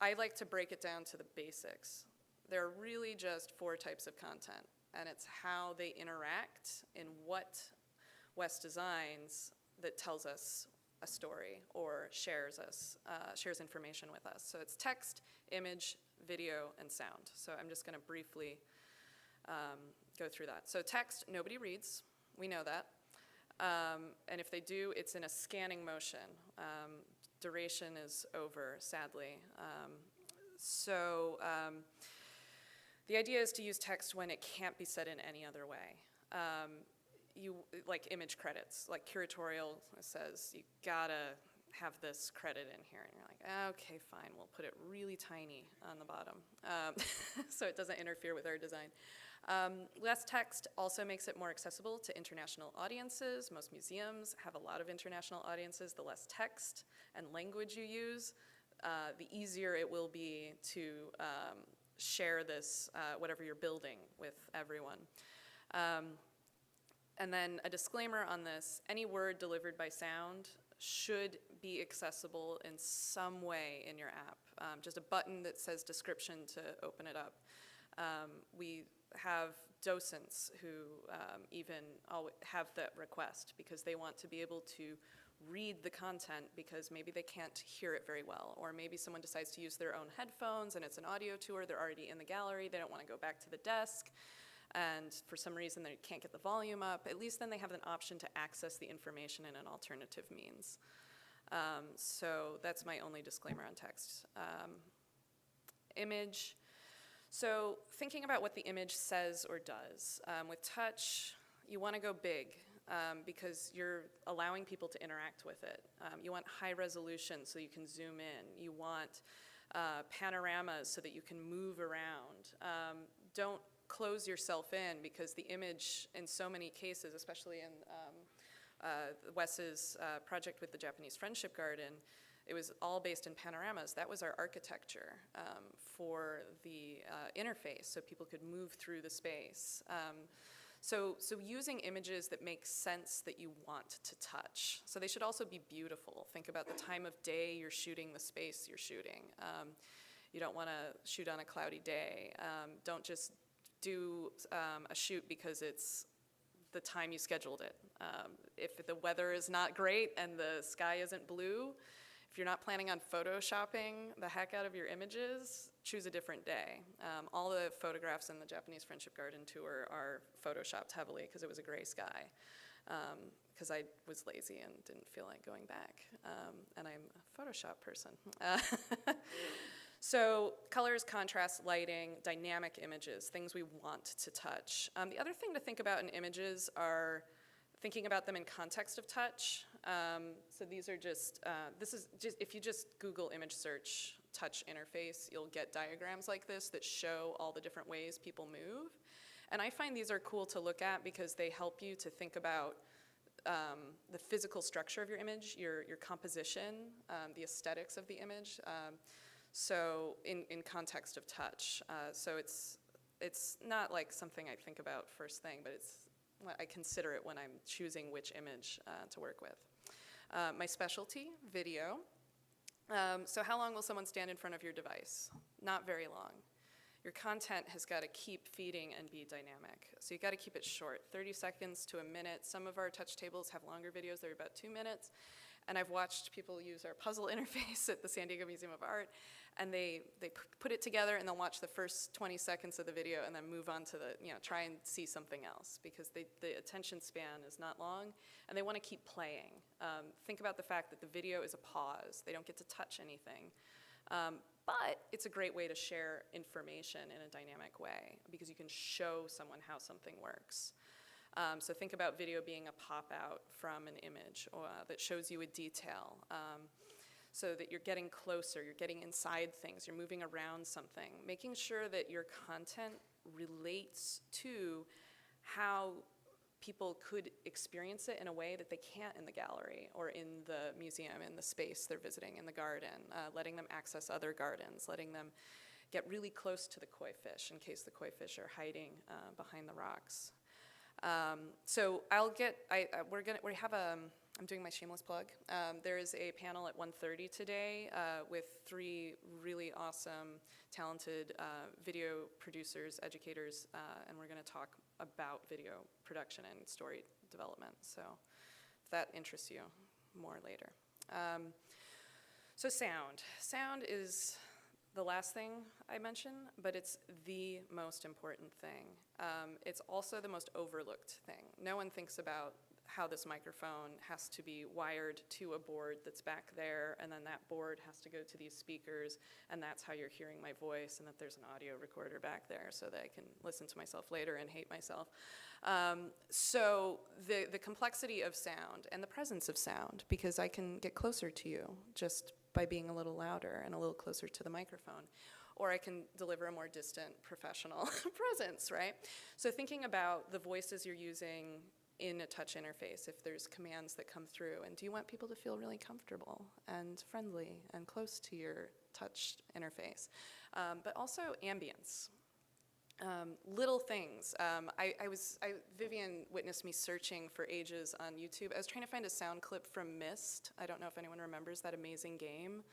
I like to break it down to the basics. There are really just 4 types of content, and it's how they interact in what Wes designs that tells us a story or shares information with us. So it's text, image, video, and sound. So I'm just going to briefly go through that. So text, nobody reads. We know that. And if they do, it's in a scanning motion. Duration is over, sadly. The idea is to use text when it can't be said in any other way. Like image credits, like curatorial says, you gotta have this credit in here. And you're like, okay, fine, we'll put it really tiny on the bottom so it doesn't interfere with our design. Less text also makes it more accessible to international audiences. Most museums have a lot of international audiences. The less text and language you use, the easier it will be to share this, whatever you're building, with everyone. And then a disclaimer on this, any word delivered by sound should be accessible in some way in your app. Just a button that says description to open it up. We have docents who even have that request because they want to be able to read the content because maybe they can't hear it very well, or maybe someone decides to use their own headphones and it's an audio tour, they're already in the gallery, they don't want to go back to the desk, and for some reason they can't get the volume up. At least then they have an option to access the information in an alternative means. So that's my only disclaimer on text. Image. So thinking about what the image says or does. With touch, you want to go big because you're allowing people to interact with it. You want high resolution so you can zoom in. You want panoramas so that you can move around. Don't close yourself in because the image in so many cases, especially in Wes's project with the Japanese Friendship Garden, it was all based in panoramas. That was our architecture for the interface, so people could move through the space. So using images that make sense that you want to touch. So they should also be beautiful. Think about the time of day you're shooting the space you're shooting. You don't want to shoot on a cloudy day. Don't just do a shoot because it's the time you scheduled it. If the weather is not great and the sky isn't blue, if you're not planning on photoshopping the heck out of your images, choose a different day. All the photographs in the Japanese Friendship Garden tour are photoshopped heavily because it was a gray sky, because I was lazy and didn't feel like going back. And I'm a Photoshop person. So colors, contrast, lighting, dynamic images, things we want to touch. The other thing to think about in images are thinking about them in context of touch. So these are just, if you just Google image search touch interface, you'll get diagrams like this that show all the different ways people move. And I find these are cool to look at because they help you to think about the physical structure of your image, your composition, the aesthetics of the image. So in context of touch. So it's not like something I think about first thing, but it's I consider it when I'm choosing which image to work with. My specialty, video. So how long will someone stand in front of your device? Not very long. Your content has got to keep feeding and be dynamic. So you've got to keep it short, 30 seconds to a minute. Some of our touch tables have longer videos, they're about 2 minutes. And I've watched people use our puzzle interface at the San Diego Museum of Art, and they put it together and they'll watch the first 20 seconds of the video and then move on to try and see something else because the attention span is not long and they want to keep playing. Think about the fact that the video is a pause. They don't get to touch anything. But it's a great way to share information in a dynamic way because you can show someone how something works. So think about video being a pop-out from an image that shows you a detail. so that you're getting closer, you're getting inside things, you're moving around something, making sure that your content relates to how people could experience it in a way that they can't in the gallery or in the museum, in the space they're visiting, in the garden, letting them access other gardens, letting them get really close to the koi fish in case the koi fish are hiding behind the rocks. So I'm doing my shameless plug. There is a panel at 1:30 today with 3 really awesome, talented video producers, educators, and we're gonna talk about video production and story development. So if that interests you, more later. So sound. Sound is the last thing I mention, but it's the most important thing. It's also the most overlooked thing. No one thinks about how this microphone has to be wired to a board that's back there, and then that board has to go to these speakers, and that's how you're hearing my voice, and that there's an audio recorder back there so that I can listen to myself later and hate myself. So the complexity of sound and the presence of sound, because I can get closer to you just by being a little louder and a little closer to the microphone. Or I can deliver a more distant professional presence, right? So thinking about the voices you're using in a touch interface, if there's commands that come through, and do you want people to feel really comfortable and friendly and close to your touch interface? But also ambience. Little things. Vivian witnessed me searching for ages on YouTube. I was trying to find a sound clip from Myst. I don't know if anyone remembers that amazing game.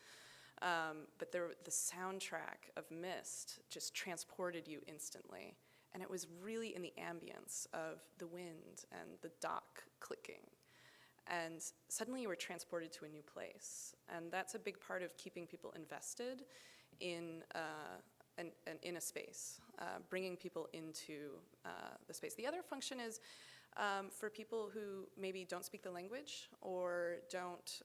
But the soundtrack of Myst just transported you instantly. And it was really in the ambience of the wind and the dock clicking. And suddenly you were transported to a new place. And that's a big part of keeping people invested in a space, bringing people into the space. The other function is for people who maybe don't speak the language or don't,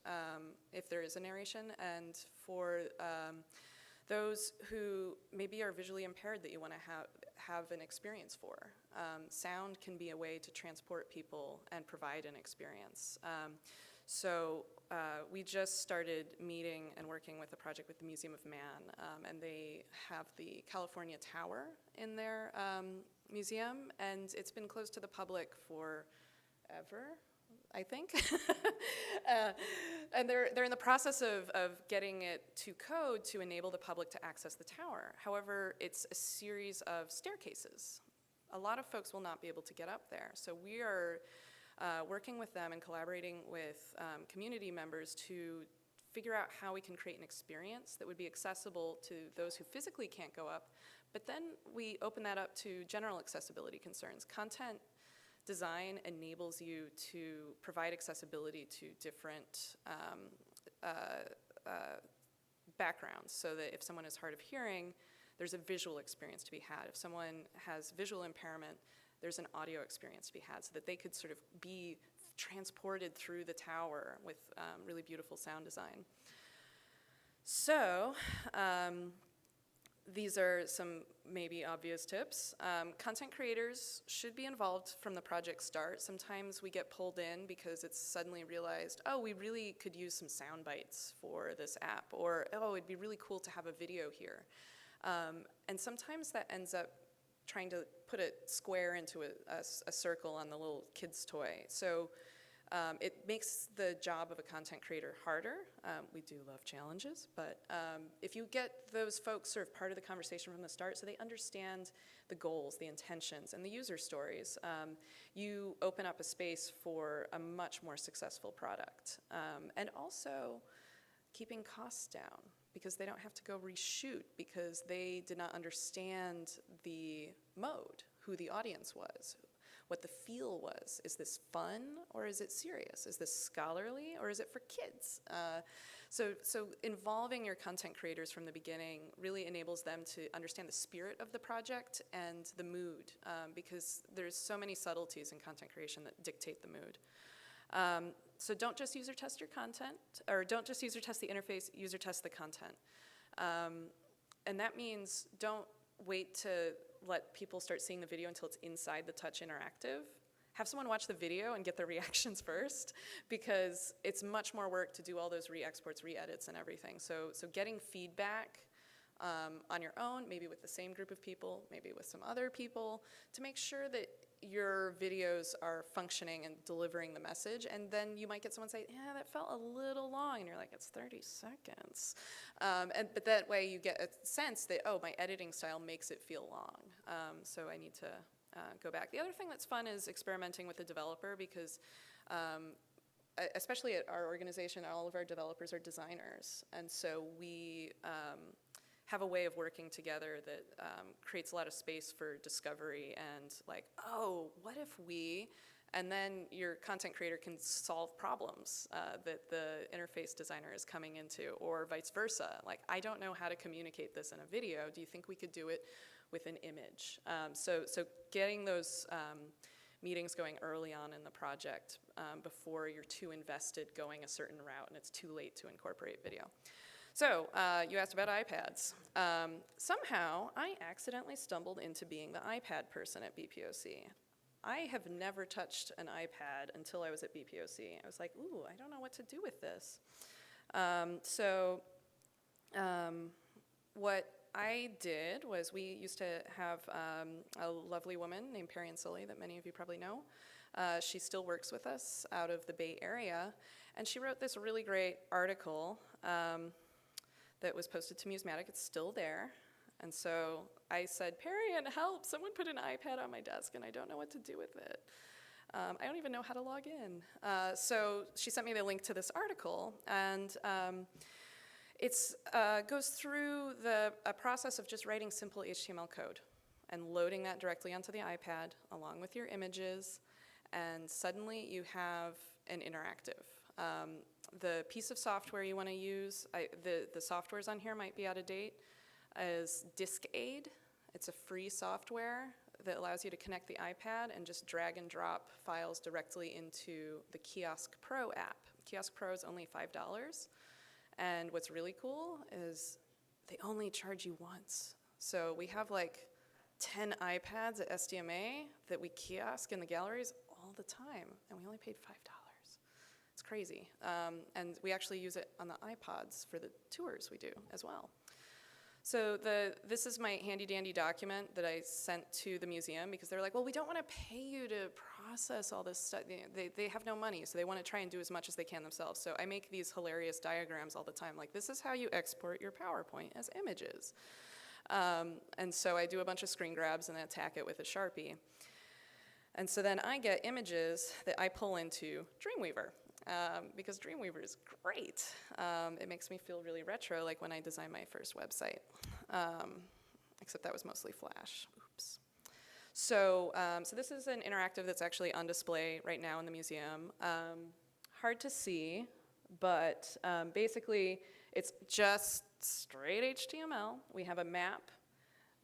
if there is a narration, and for those who maybe are visually impaired that you want to have an experience for. Sound can be a way to transport people and provide an experience. So we just started meeting and working with a project with the Museum of Man, and they have the California Tower in their museum, and it's been closed to the public forever, I think. And they're in the process of getting it to code to enable the public to access the tower. However, it's a series of staircases. A lot of folks will not be able to get up there. So we are working with them and collaborating with community members to figure out how we can create an experience that would be accessible to those who physically can't go up, but then we open that up to general accessibility concerns. Content design enables you to provide accessibility to different backgrounds, so that if someone is hard of hearing, there's a visual experience to be had. If someone has visual impairment, there's an audio experience to be had, so that they could sort of be transported through the tower with really beautiful sound design. So these are some maybe obvious tips. Content creators should be involved from the project start. Sometimes we get pulled in because it's suddenly realized, oh, we really could use some sound bites for this app, or oh, it'd be really cool to have a video here. And sometimes that ends up trying to put a square into a circle on the little kid's toy. So it makes the job of a content creator harder. We do love challenges, but if you get those folks sort of part of the conversation from the start, so they understand the goals, the intentions, and the user stories, you open up a space for a much more successful product. And also keeping costs down, because they don't have to go reshoot because they did not understand the mode, who the audience was, what the feel was. Is this fun or is it serious? Is this scholarly or is it for kids? So involving your content creators from the beginning really enables them to understand the spirit of the project and the mood, because there's so many subtleties in content creation that dictate the mood. So don't just user test your content, or don't just user test the interface, user test the content. And that means don't wait to let people start seeing the video until it's inside the touch interactive. have someone watch the video and get their reactions first, because it's much more work to do all those re-exports, re-edits, and everything. So getting feedback on your own, maybe with the same group of people, maybe with some other people, to make sure that your videos are functioning and delivering the message. And then you might get someone say, yeah, that felt a little long, and you're like, it's 30 seconds. But that way you get a sense that, oh, my editing style makes it feel long. So I need to go back. The other thing that's fun is experimenting with the developer, because especially at our organization, all of our developers are designers. And so we have a way of working together that creates a lot of space for discovery and like, oh, what if we, and then your content creator can solve problems that the interface designer is coming into, or vice versa. Like, I don't know how to communicate this in a video. Do you think we could do it with an image? So getting those meetings going early on in the project before you're too invested going a certain route and it's too late to incorporate video. So you asked about iPads. Somehow, I accidentally stumbled into being the iPad person at BPOC. I have never touched an iPad until I was at BPOC. I was like, ooh, I don't know what to do with this. What I did was, we used to have a lovely woman named Perry and Sully that many of you probably know. She still works with us out of the Bay Area, and she wrote this really great article that was posted to Musematic. It's still there. And so I said, Perry, and help, someone put an iPad on my desk and I don't know what to do with it. I don't even know how to log in. So she sent me the link to this article, and it goes through a process of just writing simple HTML code and loading that directly onto the iPad along with your images, and suddenly you have an interactive. The piece of software you want to use, the softwares on here might be out of date, is DiskAid. It's a free software that allows you to connect the iPad and just drag and drop files directly into the Kiosk Pro app. Kiosk Pro is only $5. And what's really cool is they only charge you once. So we have like 10 iPads at SDMA that we kiosk in the galleries all the time, and we only paid $5. It's crazy. And we actually use it on the iPods for the tours we do as well. So this is my handy dandy document that I sent to the museum, because they're like, well, we don't want to pay you to process all this stuff. They have no money, so they want to try and do as much as they can themselves. So I make these hilarious diagrams all the time, like, this is how you export your PowerPoint as images. And so I do a bunch of screen grabs and attack it with a Sharpie. And so then I get images that I pull into Dreamweaver. Because Dreamweaver is great. It makes me feel really retro, like when I designed my first website. Except that was mostly Flash. Oops. So this is an interactive that's actually on display right now in the museum. Hard to see, but basically it's just straight HTML. We have a map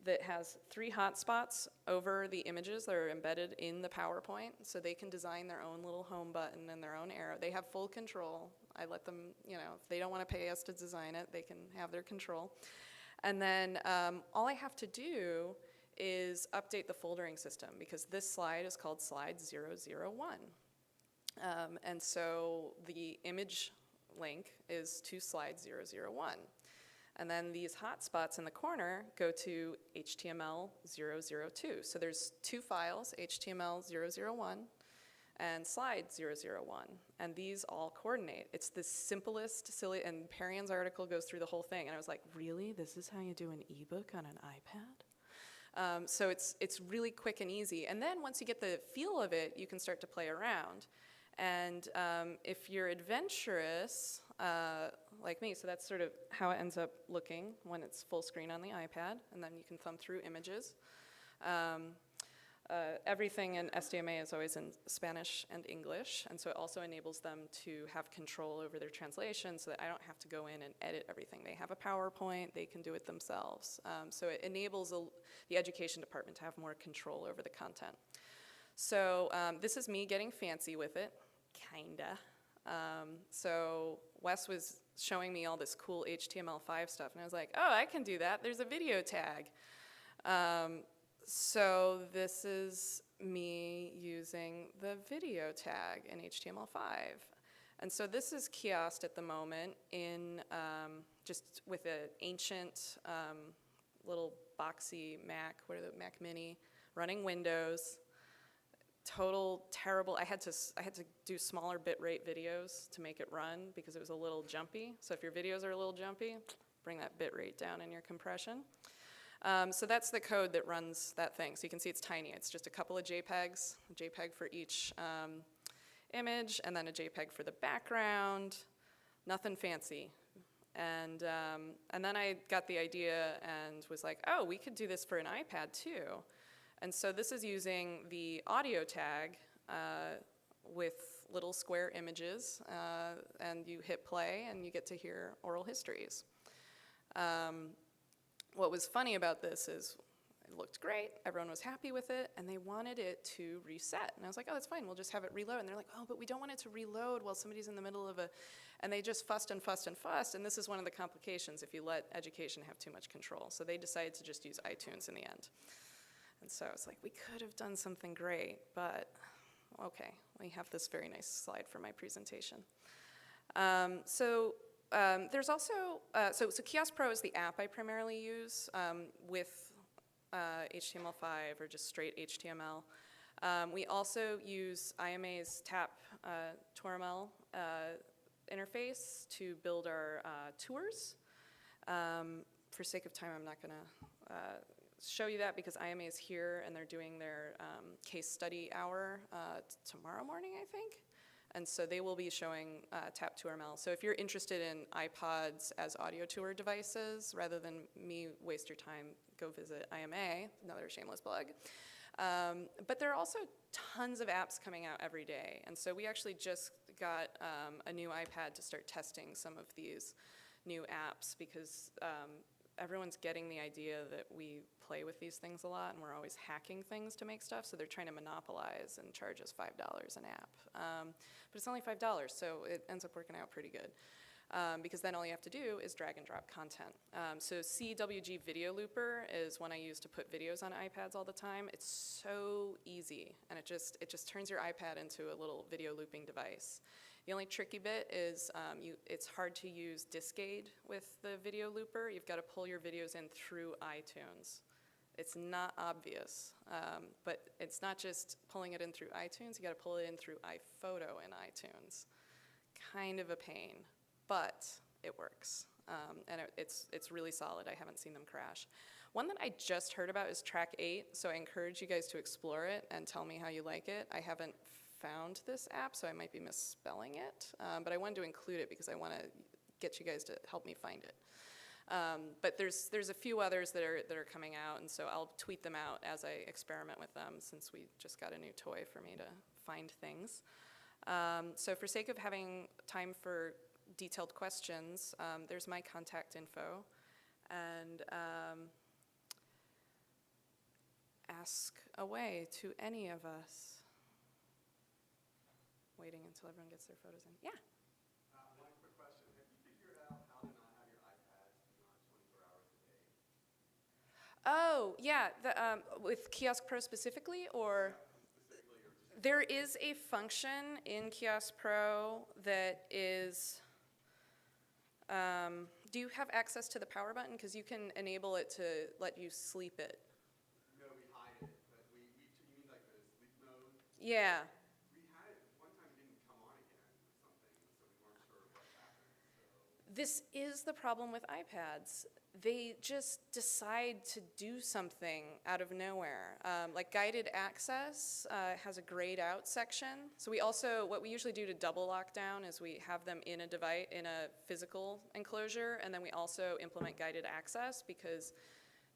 that has 3 hotspots over the images that are embedded in the PowerPoint, so they can design their own little home button and their own arrow. They have full control. I let them, if they don't want to pay us to design it, they can have their control. And then all I have to do is update the foldering system, because this slide is called slide 001. And so the image link is to slide 001. And then these hotspots in the corner go to HTML002. So there's 2 files, HTML001 and slide 001. And these all coordinate. It's the simplest, silly, and Perrian's article goes through the whole thing. And I was like, really? This is how you do an ebook on an iPad? So it's really quick and easy. And then once you get the feel of it, you can start to play around. And if you're adventurous, like me, so that's sort of how it ends up looking when it's full screen on the iPad, and then you can thumb through images. Everything in SDMA is always in Spanish and English, and so it also enables them to have control over their translation, so that I don't have to go in and edit everything. They have a PowerPoint, they can do it themselves. So it enables the education department to have more control over the content. So this is me getting fancy with it, kinda. So Wes was showing me all this cool HTML5 stuff, and I was like, oh, I can do that. There's a video tag. So this is me using the video tag in HTML5. And so this is kiosked at the moment in just with an ancient little boxy Mac, Mac Mini, running Windows. Total terrible. I had to do smaller bitrate videos to make it run because it was a little jumpy. So if your videos are a little jumpy, bring that bitrate down in your compression. So that's the code that runs that thing. So you can see it's tiny. It's just a couple of JPEGs, a JPEG for each image, and then a JPEG for the background. Nothing fancy. And then I got the idea and was like, oh, we could do this for an iPad too. And so this is using the audio tag with little square images, and you hit play and you get to hear oral histories. What was funny about this is it looked great, everyone was happy with it, and they wanted it to reset. And I was like, oh, that's fine, we'll just have it reload. And they're like, oh, but we don't want it to reload while somebody's in the middle of a, and they just fussed and fussed and fussed, and this is one of the complications if you let education have too much control. So they decided to just use iTunes in the end. And so I was like, we could have done something great, but okay, we have this very nice slide for my presentation. There's also, so Kiosk Pro is the app I primarily use with HTML5 or just straight HTML. We also use IMA's TAP TORML interface to build our tours. For sake of time, I'm not going to show you that because IMA is here and they're doing their case study hour tomorrow morning, I think. And so they will be showing TAP TORML. So if you're interested in iPods as audio tour devices, rather than me waste your time, go visit IMA, another shameless plug. But there are also tons of apps coming out every day. And so we actually just got a new iPad to start testing some of these new apps because everyone's getting the idea that we play with these things a lot and we're always hacking things to make stuff, so they're trying to monopolize and charge us $5 an app. But it's only $5, so it ends up working out pretty good. Because then all you have to do is drag and drop content. So CWG Video Looper is one I use to put videos on iPads all the time. It's so easy, and it just turns your iPad into a little video looping device. The only tricky bit is it's hard to use Discade with the video looper. You've got to pull your videos in through iTunes. It's not obvious, but it's not just pulling it in through iTunes. You got to pull it in through iPhoto in iTunes. Kind of a pain, but it works, and it's really solid. I haven't seen them crash. One that I just heard about is Track 8, so I encourage you guys to explore it and tell me how you like it. I haven't found this app, so I might be misspelling it, but I wanted to include it because I want to get you guys to help me find it. But there's a few others that are coming out, and so I'll tweet them out as I experiment with them since we just got a new toy for me to find things. So for sake of having time for detailed questions, there's my contact info, and ask away to any of us. Waiting until everyone gets their photos in. Yeah? One quick question. Have you figured out how to not have your iPads be on 24 hours a day? Oh, yeah. With Kiosk Pro specifically, or? Specifically, or just There is a function in Kiosk Pro that is, do you have access to the power button? Because you can enable it to let you sleep it. no, we hide it, but you mean like the sleep mode? Yeah. We had it one time, it didn't come on again or something, so we weren't sure what happened. So This is the problem with iPads. They just decide to do something out of nowhere. Like guided access has a grayed out section. So what we usually do to double lock down is we have them in a device, in a physical enclosure, and then we also implement guided access because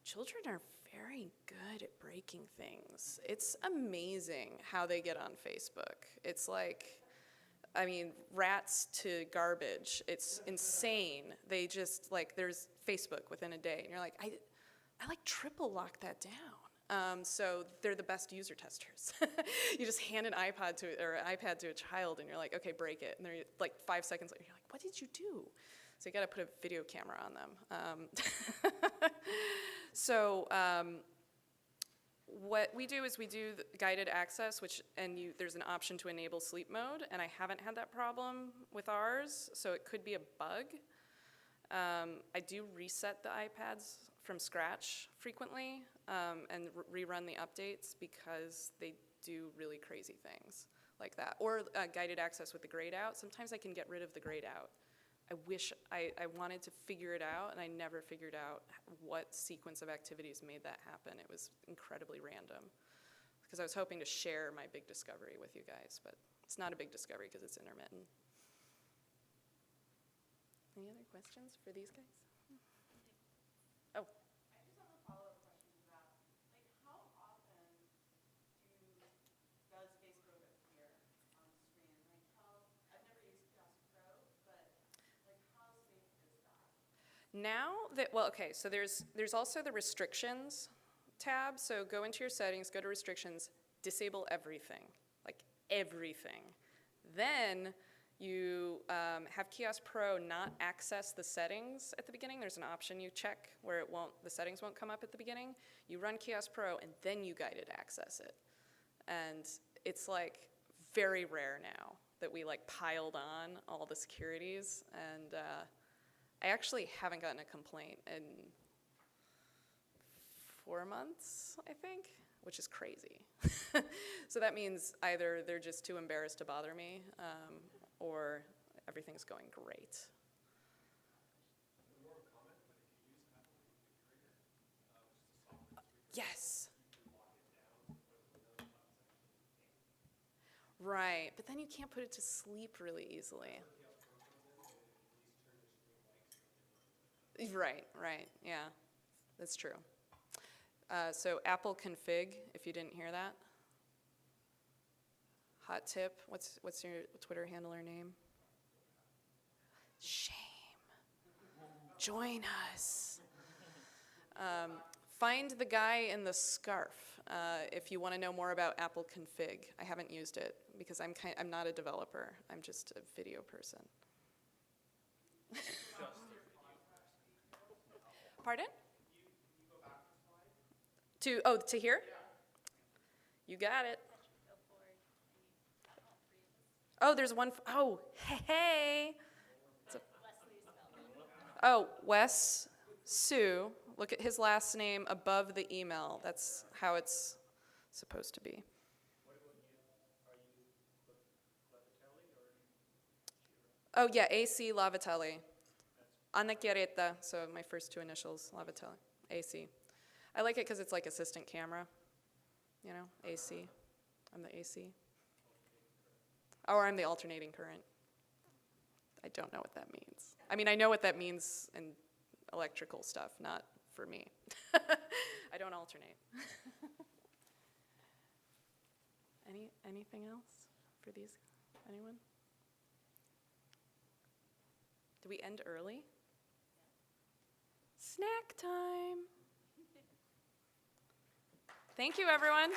children are very good at breaking things. It's amazing how they get on Facebook. It's like, I mean, rats to garbage. It's insane. They just, like, there's Facebook within a day. And you're like, I like triple lock that down. So they're the best user testers. You just hand an iPad to a child and you're like, okay, break it. And they're like 5 seconds later, you're like, what did you do? So you gotta put a video camera on them. what we do is we do the guided access, there's an option to enable sleep mode, and I haven't had that problem with ours, so it could be a bug. I do reset the iPads from scratch frequently and rerun the updates because they do really crazy things like that. Or guided access with the grayed out. Sometimes I can get rid of the grayed out. I wish I wanted to figure it out, and I never figured out what sequence of activities made that happen. It was incredibly random because I was hoping to share my big discovery with you guys, but it's not a big discovery because it's intermittent. Any other questions for these guys? Oh. I just have a follow-up question to that. Like, how often does Facebook appear on the screen? Like, I've never used Kiosk Pro, but like, how safe is that? Now that, well, okay, so there's also the restrictions tab. So go into your settings, go to restrictions, disable everything, like everything. Then you have Kiosk Pro not access the settings at the beginning. There's an option you check where the settings won't come up at the beginning. You run Kiosk Pro and then you guided access it. And it's like very rare now that we like piled on all the securities. And I actually haven't gotten a complaint in 4 months, I think, which is crazy. So that means either they're just too embarrassed to bother me, or everything's going great. Yes. Right, but then you can't put it to sleep really easily. Right, yeah, that's true. So Apple config, if you didn't hear that. Hot tip, what's your Twitter handler name? Shame. Join us. Find the guy in the scarf if you want to know more about Apple config. I haven't used it because I'm not a developer. I'm just a video person. Pardon? To here? You got it. Oh, there's one. Oh, hey. Oh, Wes Hsu. Look at his last name above the email. That's how it's supposed to be. Oh, yeah, AC Lavatelli. Anna Chiaretta, so my first two initials, Lavatelli. AC. I like it because it's like assistant camera, you know, AC. I'm the AC. Or I'm the alternating current. I don't know what that means. I mean, I know what that means in electrical stuff, not for me. I don't alternate. Anything else for these? Anyone? Do we end early? Snack time. Thank you, everyone.